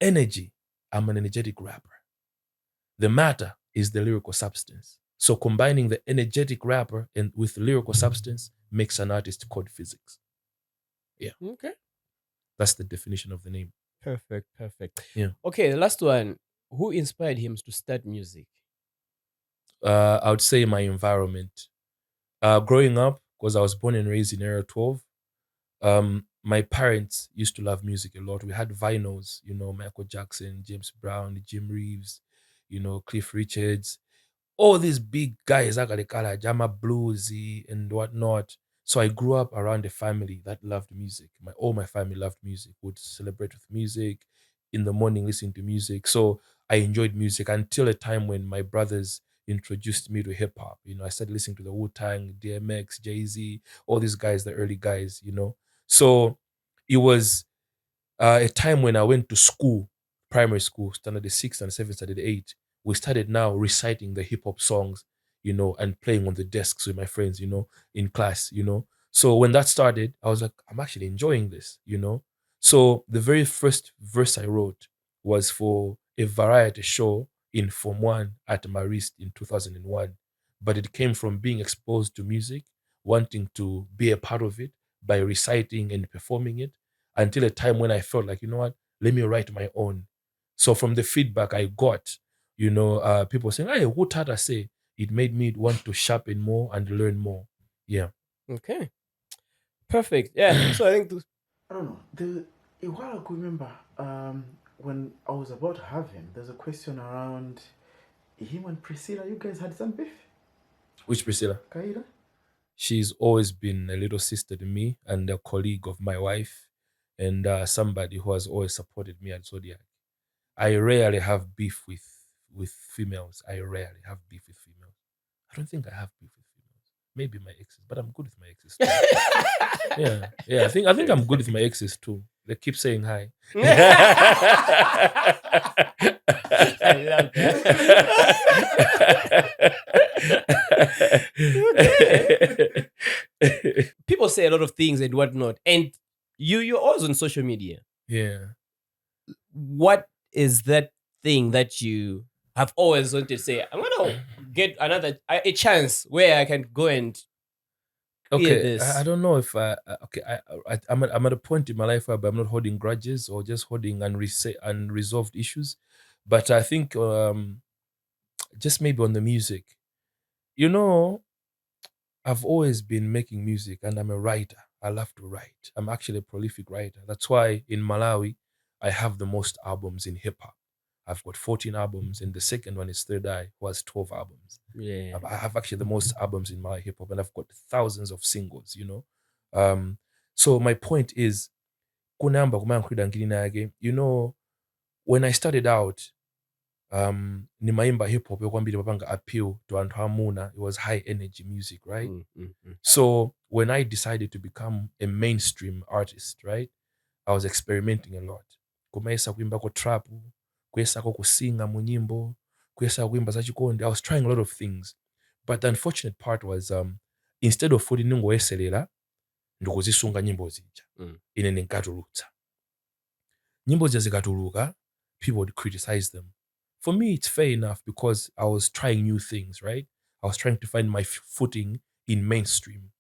energy, I'm an energetic rapper. The matter is the lyrical substance. So combining the energetic rapper and with lyrical substance makes an artist called PHYZIX. Yeah. Okay. That's the definition of the name. Perfect. Yeah. Okay, the last one. Who inspired him to start music? I would say my environment. Growing up, because I was born and raised in Area 12, my parents used to love music a lot. We had vinyls, Michael Jackson, James Brown, Jim Reeves, Cliff Richards, all these big guys, Akalikala, Jama Bluesy and whatnot. So I grew up around a family that loved music. All my family loved music, would celebrate with music, in the morning listening to music. So I enjoyed music until a time when my brothers introduced me to hip hop. I started listening to the Wu-Tang, DMX, Jay-Z, all these guys, the early guys. So it was a time when I went to school, primary school, standard 6 and 7, standard 8. We started now reciting the hip hop songs, and playing on the desks with my friends, in class. So when that started, I was like, I'm actually enjoying this. So the very first verse I wrote was for a variety show in Form 1 at Marist in 2001. But it came from being exposed to music, wanting to be a part of it by reciting and performing it until a time when I felt like, you know what, let me write my own. So from the feedback I got, people saying, hey, what had I say? It made me want to sharpen more and learn more. Yeah. Okay. Perfect. Yeah. So I think I don't know. A while ago, remember, when I was about to have him, there's a question around him and Priscilla. You guys had some beef? Which Priscilla? Kaida? She's always been a little sister to me and a colleague of my wife and somebody who has always supported me at Zodiac. I rarely have beef with females. I rarely have beef with females. I don't think I have beef with females. Maybe my exes, but I'm good with my exes too. Yeah. I think I'm good with my exes too. They keep saying hi. I love that. People say a lot of things and whatnot, and you're always on social media. Yeah. What is that thing that you have always wanted to say? I'm gonna get a chance where I can go and hear Okay, this. I don't know if I'm at a point in my life where I'm not holding grudges or just holding unresolved issues, but I think just maybe on the music. I've always been making music and I'm a writer. I love to write. I'm actually a prolific writer. That's why in Malawi, I have the most albums in hip hop. I've got 14 albums, and the second one is Third Eye, who has 12 albums. Yeah. I have actually the most albums in my hip hop, and I've got thousands of singles. Um, so my point is, kunamba kumankhulida ngilinage, when I started out, nimaimba hip hop yokwambiri mapanga appeal to anthu amuna. It was high energy music, right? So when I decided to become a mainstream artist, right, I was experimenting a lot. Kumaisa kuimbako trap, kuyesako kusinga mu nyimbo, kuyesako kuimba zachikondi. I was trying a lot of things. But the unfortunate part was instead of futi ningoyeserera ndikuzisunga nyimbo zija ine ninkatulutsa. Nyimbo zija zikatuluka, people would criticize them. For me, it's fair enough because I was trying new things, right? I was trying to find my footing in mainstream.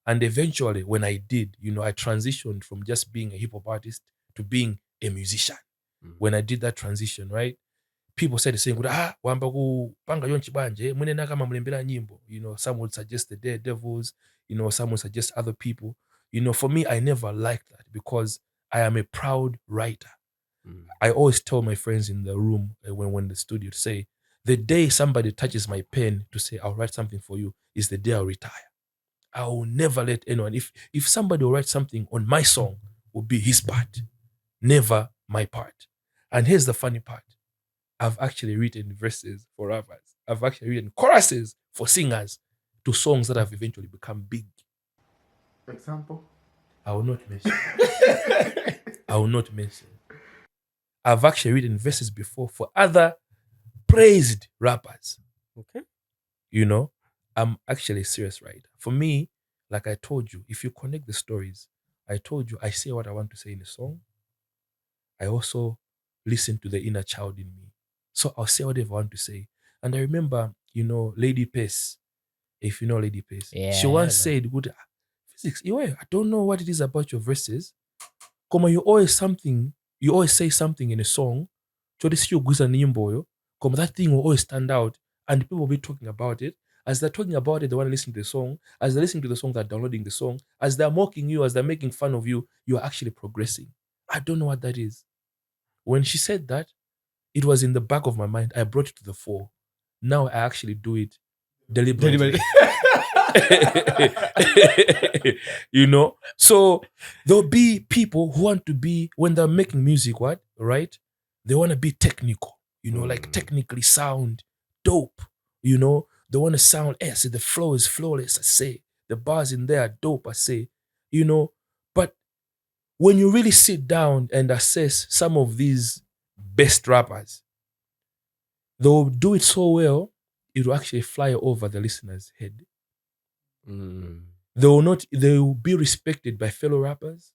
And eventually, when I did, I transitioned from just being a hip hop artist to being a musician. When I did that transition, right? People said the same, wamba kupanga yonchi banje, mwenena kama mlembela nyimbo. Some would suggest the Daredevils, some would suggest other people. For me, I never liked that because I am a proud writer. I always tell my friends in the room when we're in the studio to say, the day somebody touches my pen to say, I'll write something for you, is the day I'll retire. I will never let anyone, if somebody will write something on my song, will be his part, never my part. And here's the funny part. I've actually written verses for rappers. I've actually written choruses for singers to songs that have eventually become big. Example? I will not mention. I will not mention. I've actually written verses before for other praised rappers. Okay. I'm actually a serious writer. For me, like I told you, if you connect the stories, I told you I say what I want to say in a song. I also listen to the inner child in me. So I'll say whatever I want to say. And I remember, Lady Pace, if you know Lady Pace, she once said, "Good PHYZIX, I don't know what it is about your verses. Como you always say something in a song, so this you como that thing will always stand out and people will be talking about it. As they're talking about it, they want to listen to the song. As they're listening to the song, they're downloading the song. As they're mocking you, as they're making fun of you, you're actually progressing. I don't know what that is." When she said that, it was in the back of my mind. I brought it to the fore. Now I actually do it deliberately. So there'll be people who want to be, when they're making music, right? They want to be technical, like technically sound dope. They want to sound, I say the flow is flawless, I say. The bars in there are dope, I say. But when you really sit down and assess some of these best rappers, they'll do it so well, it will actually fly over the listener's head. They will be respected by fellow rappers,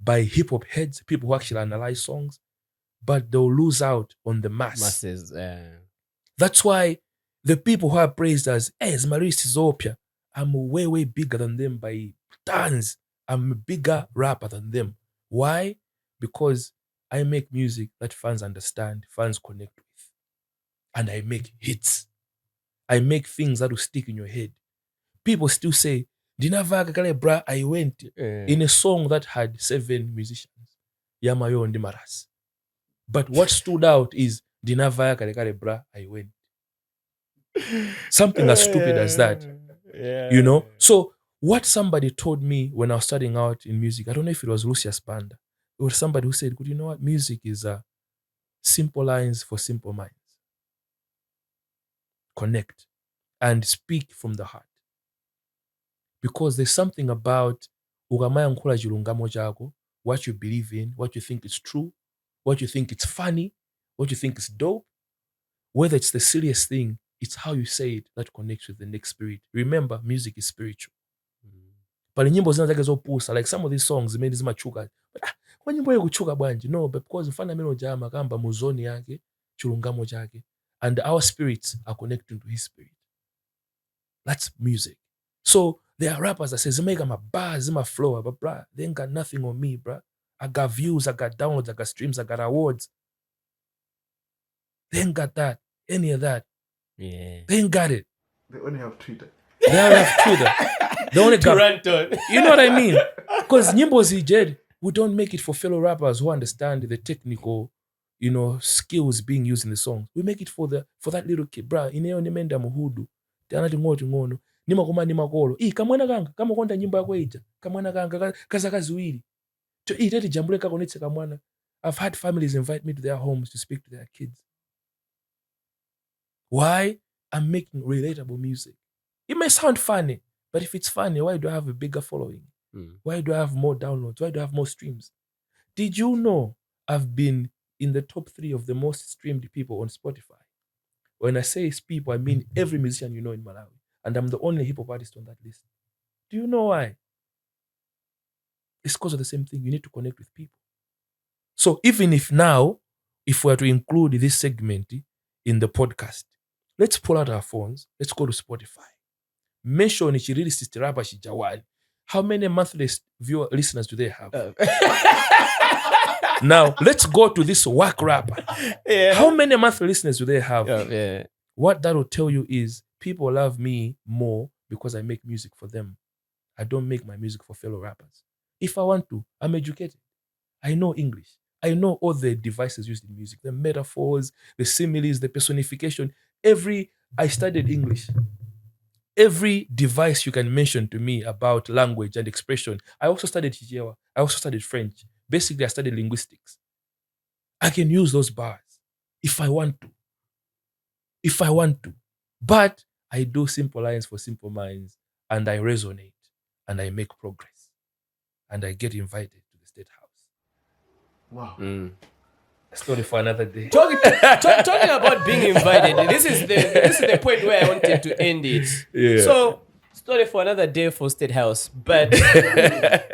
by hip hop heads, people who actually analyze songs, but they'll lose out on the masses. That's why the people who are praised as Maurice Zopia, I'm way, way bigger than them by tons. I'm a bigger rapper than them. Why? Because I make music that fans understand, fans connect with. And I make hits. I make things that will stick in your head. People still say, Dinavaga kale bra, I went in a song that had 7 musicians. Yamayo and Dimaras. But what stood out is Dinavaga kale bra, I went. Something as stupid as that. So what somebody told me when I was starting out in music, I don't know if it was Lucius Banda, it was somebody who said, you know what, music is simple lines for simple minds. Connect and speak from the heart. Because there's something about ugamaya nkula chilungamo chako, what you believe in, what you think is true, what you think is funny, what you think is dope. Whether it's the serious thing, it's how you say it that connects with the next spirit. Remember, music is spiritual. But nyimbo zina zake zopusa, like some of these songs made zimachuka. But kwa nyimbo ye kuchuka bwanji, no, but because mfana meno jama kamba muzoni yake, chilungamo chake, and our spirits are connecting to his spirit. That's music. So there are rappers that say, Zimega my bars, my flow, but bruh, they ain't got nothing on me, bruh. I got views, I got downloads, I got streams, I got awards. They ain't got that, any of that. Yeah. They ain't got it. They only have Twitter. They only have Twitter. They only got, you know what I mean? Because Nyimbo ZJ, we don't make it for fellow rappers who understand the technical, skills being used in the songs. We make it for that little kid, bruh. Ineo nimenda muhudu. Tanati ngono. Nima kuma nima kolo. Kamwana kanga, kama konda nyimbo yako ija. Kamwana kanga, kaza kaziwili. Teti jambule kako nitse kamwana. I've had families invite me to their homes to speak to their kids. Why? I'm making relatable music. It may sound funny, but if it's funny, why do I have a bigger following? Why do I have more downloads? Why do I have more streams? Did you know I've been in the top 3 of the most streamed people on Spotify? When I say people, I mean every musician you know in Malawi. And I'm the only hip hop artist on that list. Do you know why? It's because of the same thing. You need to connect with people. So even if now, if we are to include this segment in the podcast, let's pull out our phones. Let's go to Spotify. Mention Chirili Sister Rapper Shijawani. How many monthly listeners do they have? Now, let's go to this whack rapper. Yeah. How many monthly listeners do they have? Yeah. What that will tell you is people love me more because I make music for them. I don't make my music for fellow rappers. If I want to, I'm educated. I know English. I know all the devices used in music, the metaphors, the similes, the personification. I studied English. Every device you can mention to me about language and expression. I also studied Chichewa. I also studied French. Basically, I studied linguistics. I can use those bars if I want to. But I do simple lines for simple minds, and I resonate, and I make progress, and I get invited to the State House. Wow. Story for another day. Talking about being invited, this is the point where I wanted to end it. Yeah. So, story for another day for State House, but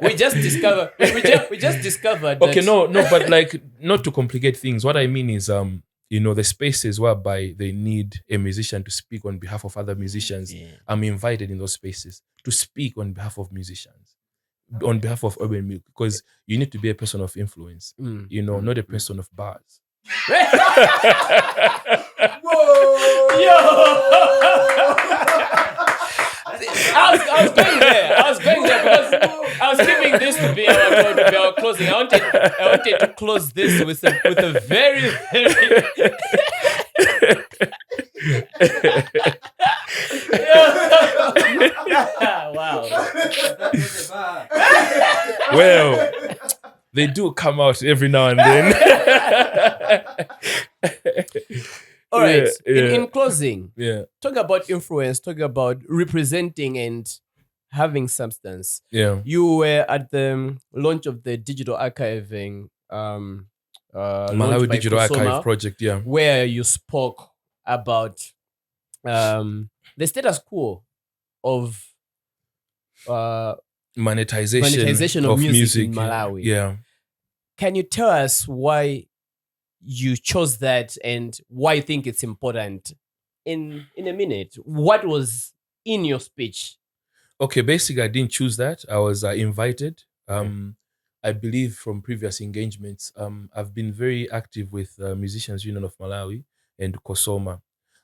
we just discovered. Okay, that, but like, not to complicate things. What I mean is, the spaces whereby they need a musician to speak on behalf of other musicians. Yeah. I'm invited in those spaces to speak on behalf of musicians, on behalf of urban music, because you need to be a person of influence, not a person of bars. I was going there because I was keeping this to be our closing. I wanted to close this with a very, very wow. Well, they do come out every now and then. All right. Yeah. In closing, Yeah. talk about influence, talk about representing and having substance. Yeah. You were at the launch of the digital archiving Malawi launched by Digital Kusoma, Archive Project, yeah. where you spoke about the status quo of monetization of music in Malawi. Yeah. Can you tell us why you chose that and why you think it's important? In a minute, what was in your speech? Okay, basically, I didn't choose that. I was invited. I believe from previous engagements, I've been very active with Musicians Union of Malawi and Kosoma.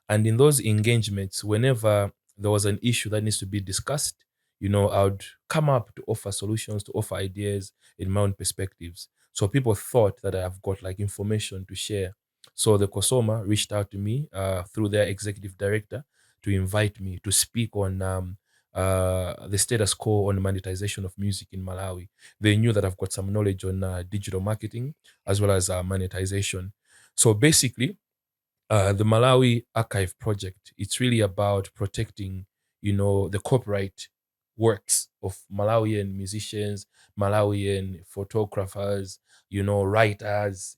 And in those engagements, whenever there was an issue that needs to be discussed, I would come up to offer solutions, to offer ideas in my own perspectives. So people thought that I've got like information to share. So the Kosoma reached out to me through their executive director to invite me to speak on the status quo on monetization of music in Malawi. They knew that I've got some knowledge on digital marketing as well as monetization. So basically, the Malawi Archive Project, it's really about protecting, the copyright works of Malawian musicians, Malawian photographers, writers,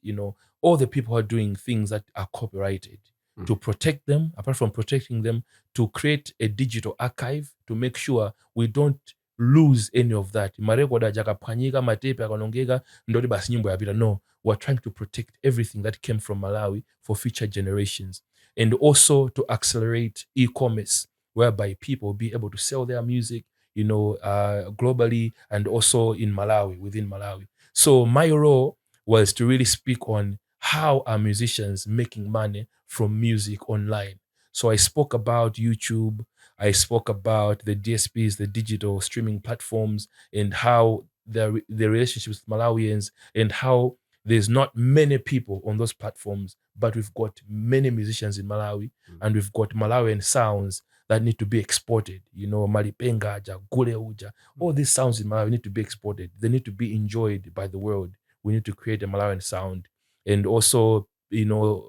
all the people who are doing things that are copyrighted. To protect them, apart from protecting them, to create a digital archive to make sure we don't lose any of that. Marekoda jakapwanyika, matepe akanongeka, ndoti basi nyimbo yapita. No, we're trying to protect everything that came from Malawi for future generations. And also to accelerate e-commerce, whereby people will be able to sell their music, globally and also in Malawi, within Malawi. So my role was to really speak on how are musicians making money from music online. So I spoke about YouTube, I spoke about the DSPs, the digital streaming platforms, and how the relationships with Malawians, and how there's not many people on those platforms, but we've got many musicians in Malawi, and we've got Malawian sounds that need to be exported. Malipenga, Gule Uja, all these sounds in Malawi need to be exported. They need to be enjoyed by the world. We need to create a Malawian sound. And also,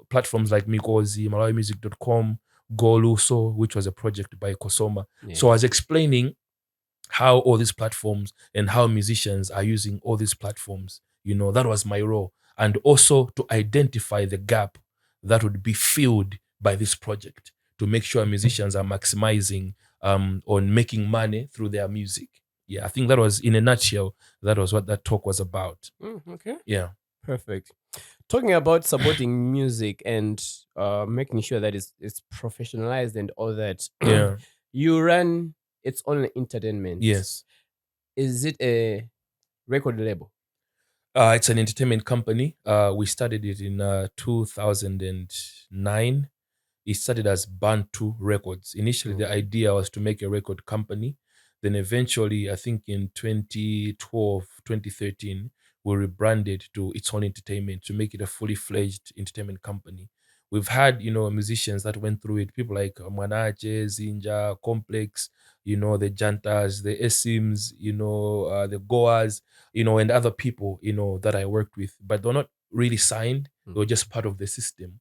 platforms like Mikozi, MalawiMusic.com, Goluso, which was a project by Kosoma. Yeah. So I was explaining how all these platforms and how musicians are using all these platforms. That was my role. And also to identify the gap that would be filled by this project to make sure musicians are maximizing on making money through their music. Yeah, I think that was, in a nutshell, that was what that talk was about. Okay. Yeah. Perfect. Talking about supporting music and making sure that it's professionalized and all that. Yeah. You run its own entertainment. Yes. is it a record label? It's an entertainment company. We started it in 2009. It started as Bantu Records. Initially, the idea was to make a record company. Then eventually, I think in 2012, 2013, we rebranded to Its Own Entertainment to make it a fully fledged entertainment company. We've had, musicians that went through it. People like Mwanache, Zinja, Complex, the Jantas, the Esims, the Goas, and other people, that I worked with. But they're not really signed. They were just part of the system,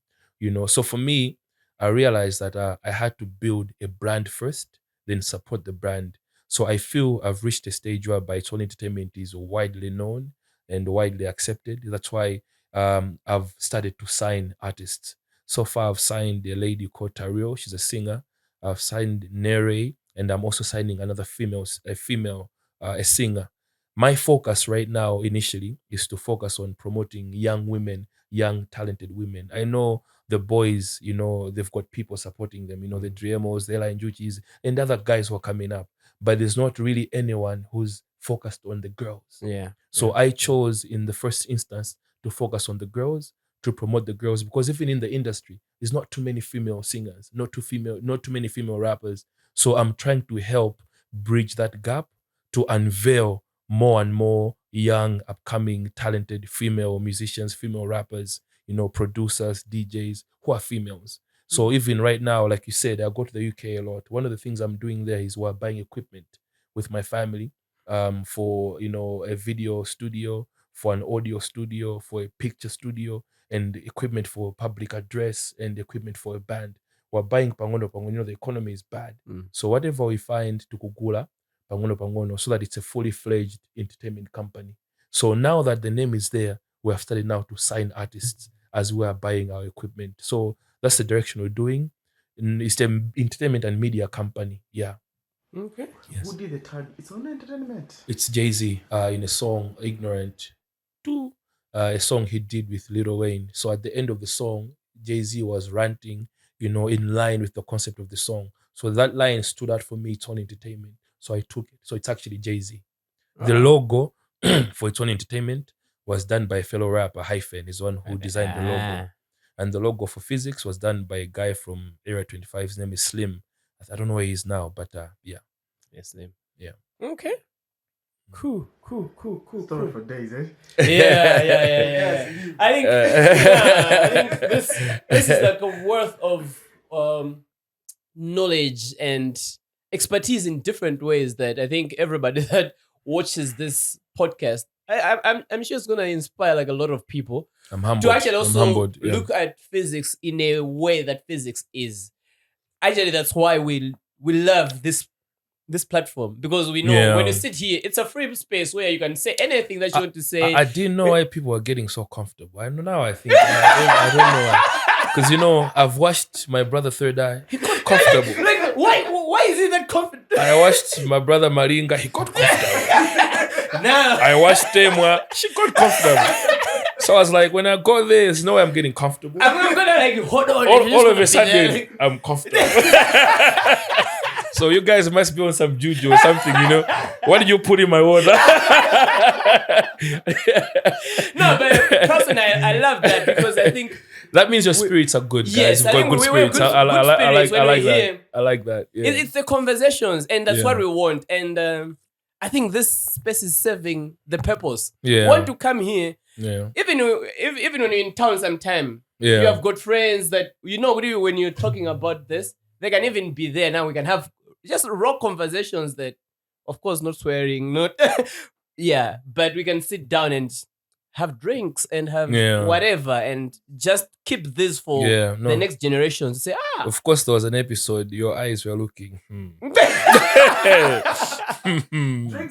So for me, I realized that I had to build a brand first, then support the brand. So I feel I've reached a stage whereby Its Own Entertainment is widely known and widely accepted. That's why I've started to sign artists. So far, I've signed a lady called Tario. She's a singer. I've signed Nere, and I'm also signing another a singer. My focus right now, initially, is to focus on promoting young women, young talented women. I know the boys, they've got people supporting them, the Driemos, the Ella Njuchis, and other guys who are coming up. But there's not really anyone who's focused on the girls. Yeah. So I chose in the first instance to focus on the girls, to promote the girls, because even in the industry, there's not too many female singers, not too many female rappers. So I'm trying to help bridge that gap to unveil more and more young, upcoming, talented female musicians, female rappers, producers, DJs who are females. So even right now, like you said, I go to the UK a lot. One of the things I'm doing there is we're buying equipment with my family for, a video studio, for an audio studio, for a picture studio, and equipment for public address and equipment for a band. We're buying pangono pangono. The economy is bad. So whatever we find to kugula, pangono pangono, so that it's a fully fledged entertainment company. So now that the name is there, we have started now to sign artists as we are buying our equipment. So that's the direction we're doing. It's an entertainment and media company. Yeah. Okay. Who did the tag? Its Own Entertainment. It's Jay-Z in a song, Ignorant 2, a song he did with Lil Wayne. So at the end of the song, Jay-Z was ranting, in line with the concept of the song. So that line stood out for me, Its Own Entertainment. So I took it. So it's actually Jay-Z. The logo for Its Own Entertainment was done by a fellow rapper, Hyphen, is one who designed the logo. And the logo for PHYZIX was done by a guy from Area 25. His name is Slim. I don't know where he is now, but yeah. Yes, Slim. Yeah. Okay. Cool. Story for days, eh? Yeah. I think this is like a worth of knowledge and expertise in different ways that I think everybody that watches this podcast, I'm sure it's gonna inspire like a lot of people. I'm humbled. To actually also yeah. look at physics in a way that physics is. Actually, that's why we love this platform, because we know when you sit here, it's a free space where you can say anything that you want to say. I didn't know why people are getting so comfortable. I know now. I think I don't know why. Because I've watched my brother Third Eye. He got comfortable. Like why is he that confident? I watched my brother Maringa. He got comfortable. Now I watched Temwa. She got comfortable. So I was like, when I go there, there's no way I'm getting comfortable. I'm gonna like hold on. All of a sudden, I'm comfortable. So you guys must be on some juju or something, What did you put in my water? No, but personally, I love that, because I think that means your spirits are good, guys. Yes, You've got good spirits. I like that. I like that. Yeah. It's the conversations, and that's what we want. And I think this space is serving the purpose. Yeah. We want to come here. Yeah. Even when you're in town sometime, Yeah. you have got friends that, when you're talking about this, they can even be there. Now we can have just raw conversations that, of course, not swearing, not, yeah, but we can sit down and have drinks and have whatever, and just keep this for the next generation to say, Of course, there was an episode, your eyes were looking. Drinks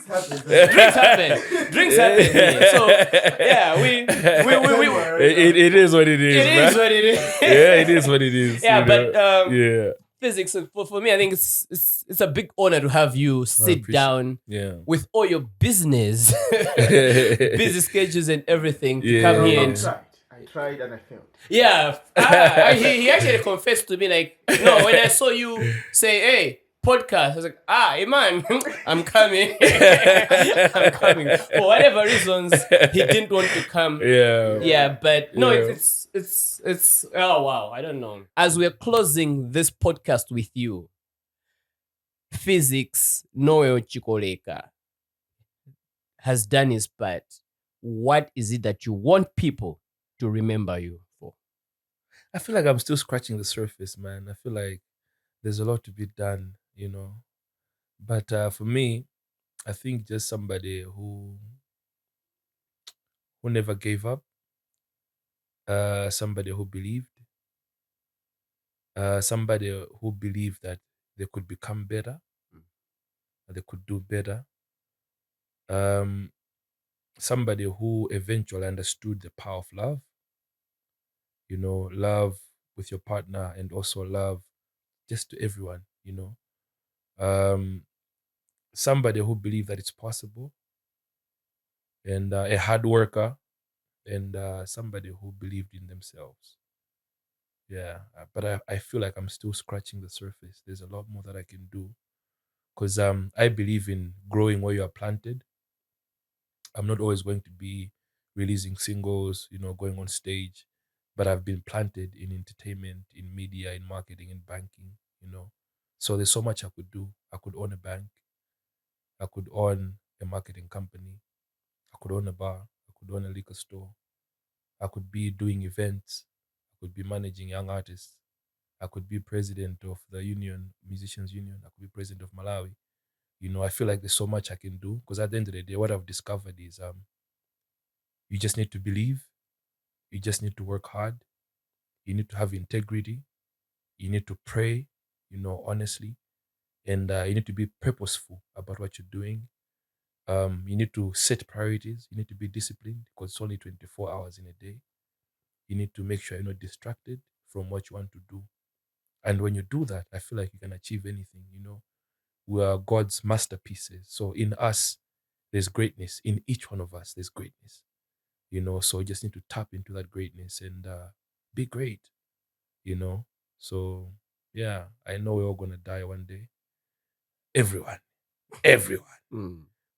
happen. Drinks happen here. So, yeah, we it is what it is. It is what it is. Yeah, it is what it is. Yeah, but yeah. Physics, for me, I think it's a big honor to have you sit down with all your business, busy schedules and everything to come here. I tried and I failed. Yeah, he actually confessed to me, like, no, when I saw you say, hey, podcast. I was like, hey man, I'm coming. I'm coming. For whatever reasons, he didn't want to come. Yeah. But no, Yeah. it's oh wow, I don't know. As we're closing this podcast with you, PHYZIX Noel Chikoleka has done his part. What is it that you want people to remember you for? I feel like I'm still scratching the surface, man. I feel like there's a lot to be done, But for me, I think just somebody who never gave up, somebody who believed, somebody who believed that they could become better, they could do better. Somebody who eventually understood the power of love, love with your partner and also love just to everyone, somebody who believed that it's possible and a hard worker and somebody who believed in themselves. Yeah, but I feel like I'm still scratching the surface. There's a lot more that I can do because I believe in growing where you are planted. I'm not always going to be releasing singles, going on stage, but I've been planted in entertainment, in media, in marketing, in banking, So there's so much I could do. I could own a bank. I could own a marketing company. I could own a bar. I could own a liquor store. I could be doing events. I could be managing young artists. I could be president of the union, musicians union. I could be president of Malawi. I feel like there's so much I can do because at the end of the day, what I've discovered is you just need to believe. You just need to work hard. You need to have integrity. You need to pray, honestly. And you need to be purposeful about what you're doing. You need to set priorities. You need to be disciplined because it's only 24 hours in a day. You need to make sure you're not distracted from what you want to do. And when you do that, I feel like you can achieve anything, We are God's masterpieces. So in us, there's greatness. In each one of us, there's greatness. So you just need to tap into that greatness and be great, So, yeah, I know we're all going to die one day. Everyone.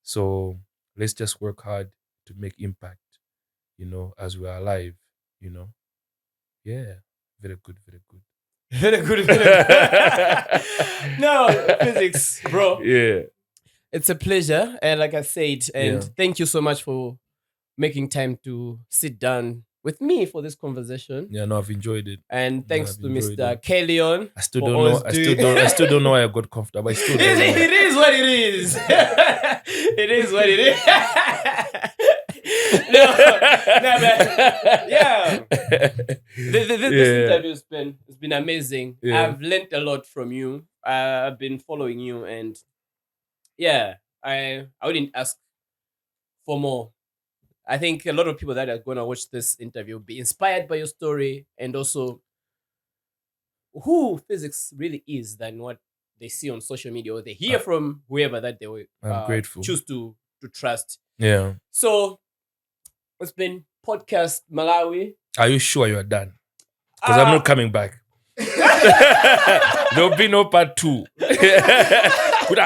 So let's just work hard to make impact, as we are alive, Yeah, very good, very good. Very good. No, PHYZIX, bro. Yeah. It's a pleasure. And like I said, thank you so much for making time to sit down with me for this conversation. Yeah, no, I've enjoyed it. And thanks to Mr. K-Leon. I still don't know. I still don't know why I got comfortable. I still don't know. It is what it is. It is what it is. No, but yeah. This interview has been amazing. Yeah. I've learned a lot from you. I've been following you, and yeah, I wouldn't ask for more. I think a lot of people that are going to watch this interview will be inspired by your story and also who PHYZIX really is than what they see on social media or they hear from whoever that they will I'm grateful. choose to trust. Yeah. So it's been Podcast Malawi. Are you sure you're done? Because I'm not coming back. There'll be no part 2. For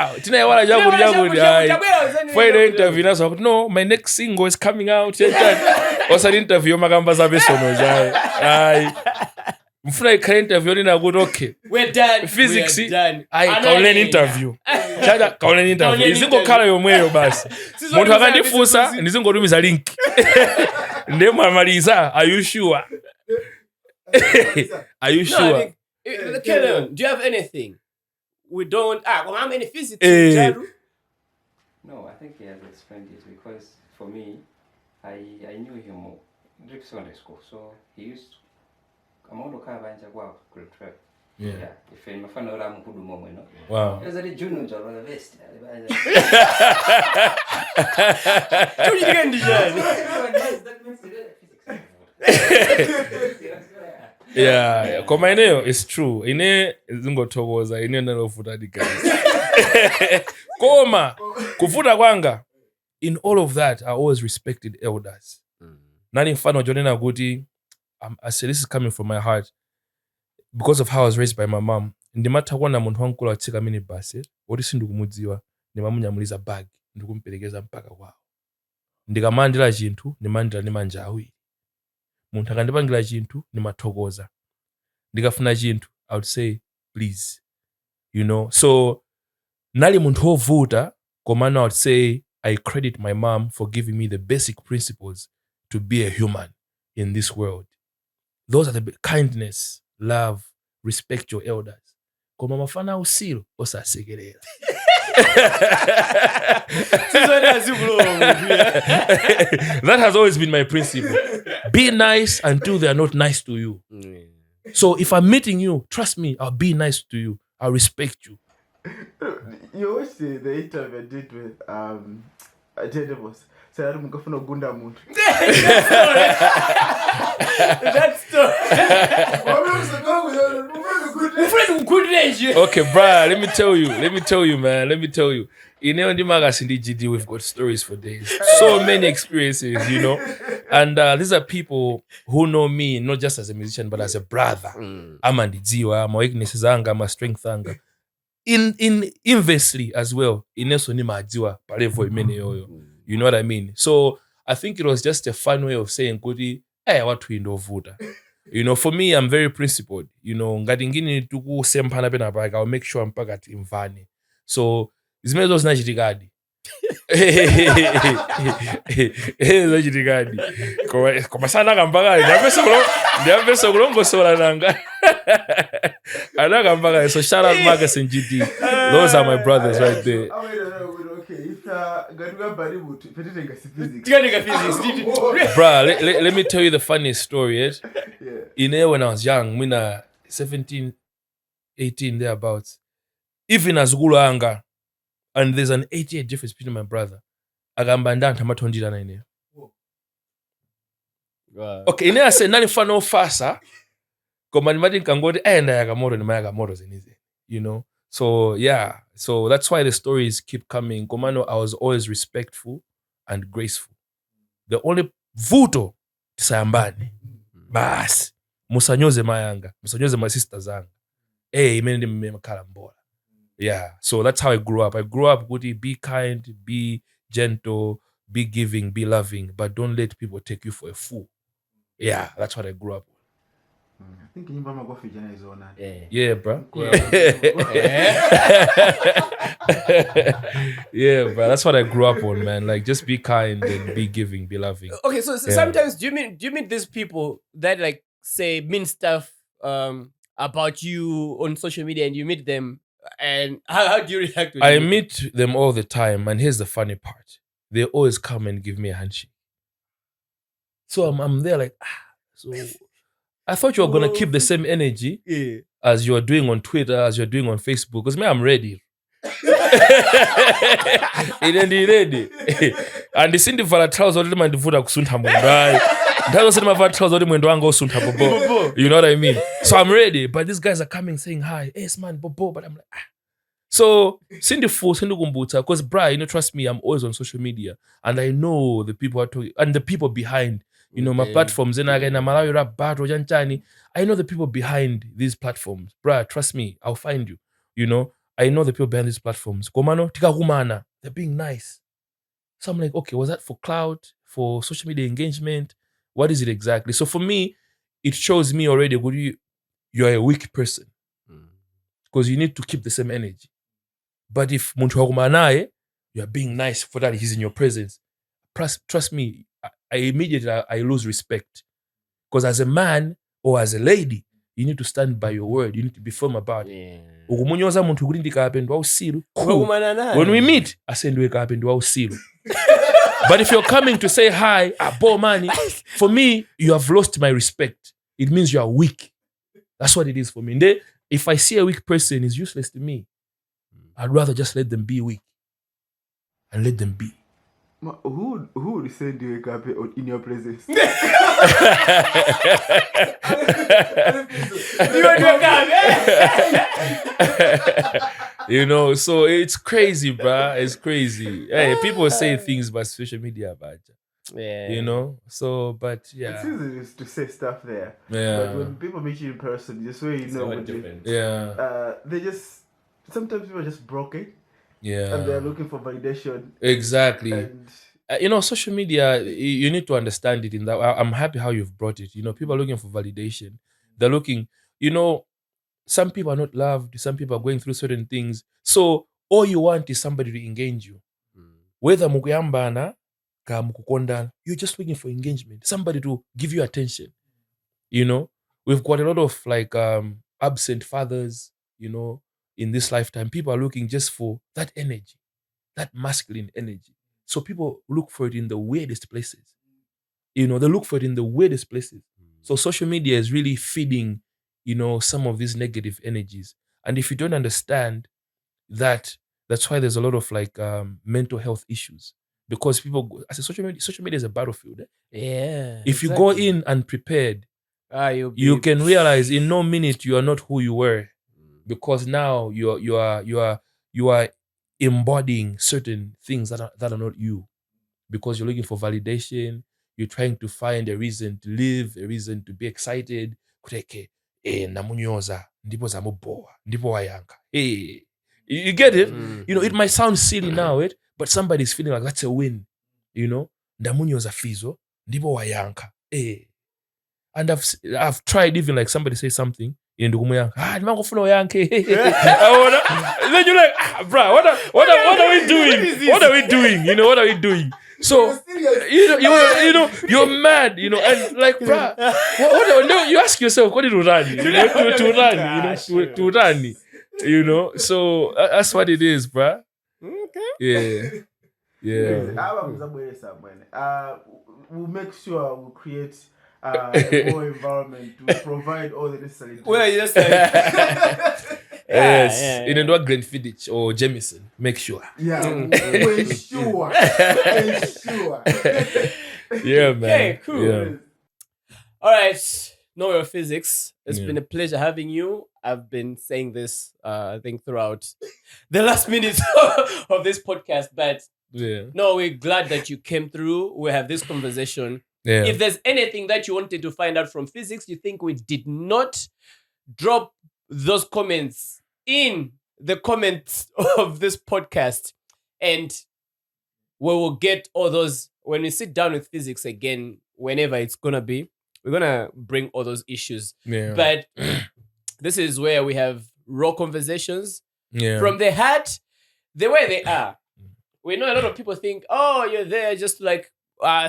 the interview, no, my next single is coming out. Also, the interview, Magamba Zabesono. Mfuna ikha interview nina good okay. We're done. PHYZIX. We're done. Kauleni interview. Chaga kauleni interview. Izingo kala yomweyo basi. Muntu akandifusa ndizingotumiza link. Ndemamaliza. Are you sure? Are you sure? Kellen, do you have anything? We don't. How many PHYZIX? No, I think he has explained it because for me, I knew him during Sunday school, so he used to. I'm going to come and go to the trip. Yeah. If I'm a fan of Ram Kudu, Wow. There's a June job on the best. Yeah, kwa maeneo it's true. Ine zingotoboza ine nalofuta dikazi. Koma kufuta kwanga. In all of that, I always respected elders. Nani mfano jonena kuti I said this is coming from my heart because of how I was raised by my mom. ndimatha kuona munthu wamkulu atsika minibus oti sindikumudziwa ndimamunyamuliza bag ndikumuperekeza mpaka kwawo ndikamayandira chinthu ndimayandira ndi manja awiri munthu akandipangira chinthu ndimathokoza ndikafuna chinthu I would say please so nali munthu wovuta komano I would say I credit my mom for giving me the basic principles to be a human in this world. Those are the kindness, love, respect your elders. Koma mafana usilo osasekerera. That has always been my principle. Be nice until they are not nice to you. So if I'm meeting you, trust me, I'll be nice to you. I'll respect you. You always say the interview I did with Jedebos. So I'm going to gunda muntu. That's story. Okay, bruh, let me tell you, man. In the magazine DGD, we've got stories for days. So many experiences, And these are people who know me not just as a musician, but as a brother. Amandidziwa, my weaknesses anga, my strength anga. In inversely as well. Ineso ni madziwa palevo imene yoyo. You know what I mean? So I think it was just a fun way of saying, "Kuti, watu indovuta." For me, I'm very principled. Ngati ngini tuku sempana pena paka, I'll make sure I'm pakati imvani. So zimezo zinachitikadi. Zachitikadi. Koma sana kambakali. Ndiambeso kulongosola nanga. Anakambakali. So shout out Marcus and GD. Those are my brothers right there. Bruh, let me tell you the funniest story. When I was young, 17, 18, thereabouts, even as Gulu Anga, and there's an 8-year difference between my brother. Agambanda tamatondira na ine. Okay, ine ase nani fano fasa. Koma nimati nkangoti enda yakamoto ni mayakamoto zenize. So yeah, so that's why the stories keep coming. Komano, I was always respectful and graceful. The only vuto tisayambane. Bas. Musanyoze mayanga. Musanyoze my sister zanga. Imene mmakhala mbola. Yeah, so that's how I grew up. I grew up with be kind, be gentle, be giving, be loving, but don't let people take you for a fool. Yeah, that's what I grew up with. I think you mama go fijana is on. Yeah, bro. Yeah, bro. That's what I grew up on, man. Like, just be kind and be giving, be loving. Okay, so sometimes do you meet these people that like say mean stuff about you on social media, and you meet them, and how do you react to I meet them all the time, and here's the funny part: they always come and give me a handshake. So I'm there like, so. I thought you were gonna keep the same energy as you're doing on Twitter, as you're doing on Facebook. Because me, I'm ready. Ready. And the sindi vala trousers already man divuda kusunta mbondai. Ndazo sindi vala trousers already mwendo wangu usunta bobo. You know what I mean? So I'm ready. But these guys are coming saying hi. Hey, man, bobo. But I'm like, So sindi kumbuta. Because trust me, I'm always on social media, and I know the people are talking, and the people behind. My platforms, and again, Malawi rap battle, Janchani. I know the people behind these platforms. Trust me, I'll find you. I know the people behind these platforms. Komano, tika humana. They're being nice. So I'm like, okay, was that for clout, for social media engagement? What is it exactly? So for me, it shows me already you're a weak person. Because you need to keep the same energy. But if muntu humanae, you're being nice for that he's in your presence. Trust me, I immediately lose respect. Because as a man or as a lady, you need to stand by your word. You need to be firm about it. When we meet, I say but if you're coming to say hi, money, for me, you have lost my respect. It means you are weak. That's what it is for me. If I see a weak person, it's useless to me. I'd rather just let them be weak and let them be. Who would send you a copy in your presence? So it's crazy, bruh. It's crazy. Hey, people say things about social media, but Yeah. You know? So, but It's yeah. easy to say stuff there. But Yeah. when people meet you in person, just so you It's know, a lot when different. they just sometimes people are just broken and Yeah. they're looking for validation. Exactly. And You know, social media, you need to understand it in that. I'm happy how you've brought it. You know, people are looking for validation. They're looking, you know, some people are not loved. Some people are going through certain things. So all you want is somebody to engage you. Whether mukuyambana, ka mukukondana, you're just looking for engagement. Somebody to give you attention. You know, we've got a lot of like absent fathers, you know, in this lifetime. People are looking just for that energy, that masculine energy. So people look for it in the weirdest places. You know, they look for it in the weirdest places. So social media is really feeding, you know, some of these negative energies. And if you don't understand that, that's why there's a lot of like mental health issues. Because people, I say social media is a battlefield. Yeah. If you go in unprepared, you can realize in no minute you are not who you were, because now you are embodying certain things that are not you, because you're looking for validation. You're trying to find a reason to live, a reason to be excited. Kuteke, namunyoza, ndipo zamuboa, ndipo wayanka. You get it? You know, it might sound silly now, but somebody's feeling like that's a win. You know, ndamunyoza fizo, ndipo wayanka. And I've tried, even like somebody say something in the nimangofuna yanke. Then you're like, bruh, what are we doing? What are we doing? You know, what are we doing? So you know you're mad, you know, and like, bruh, no, you ask yourself, what did you run? You know, to run, you know, to run, you know. So that's what it is, bruh. Okay. Yeah. We'll make sure we create a more environment to provide all the necessary. Well, you just like Yes, in a Glenfiddich or Jameson, make sure. Yeah, we'll ensure. Yeah, man. Okay, cool. Yeah. All right, know your physics. It's Yeah. been a pleasure having you. I've been saying this, I think, throughout the last minutes of this podcast, but Yeah. no, we're glad that you came through. We have this conversation. Yeah. If there's anything that you wanted to find out from physics, you think we did not, drop those comments in the comments of this podcast, and we will get all those when we sit down with physics again, whenever it's gonna be. We're gonna bring all those issues. Yeah. But this is where we have raw conversations Yeah. from the heart, the way they are. We know a lot of people think, oh, you're there just to like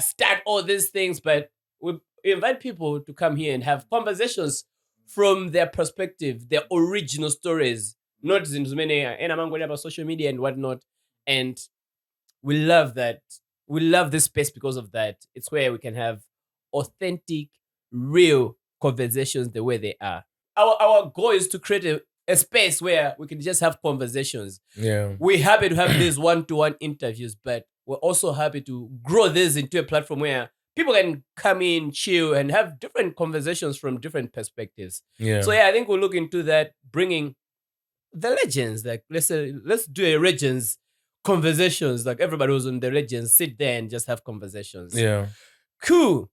start all these things, but we invite people to come here and have conversations from their perspective, their original stories, not as many about social media and whatnot. And we love that. We love this space because of that. It's where we can have authentic, real conversations the way they are. Our goal is to create a space where we can just have conversations. Yeah. We're happy to have these one-to-one interviews, but we're also happy to grow this into a platform where people can come in, chill, and have different conversations from different perspectives. Yeah. So yeah, I think we'll look into that, bringing the legends. Like let's do a legends conversations. Like everybody who's on the legends, sit there and just have conversations. Yeah. Cool.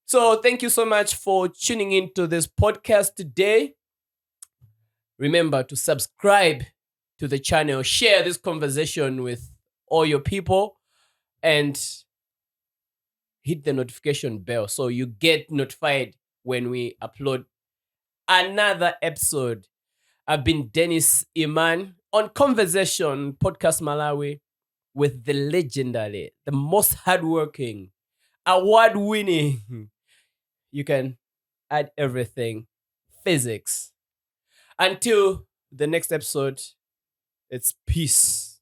So thank you so much for tuning into this podcast today. Remember to subscribe to the channel, share this conversation with all your people, and hit the notification bell so you get notified when we upload another episode. I've been Dennis Iman on Conversation Podcast Malawi with the legendary, the most hardworking, award-winning, you can add everything, PHYZIX. Until the next episode, it's peace.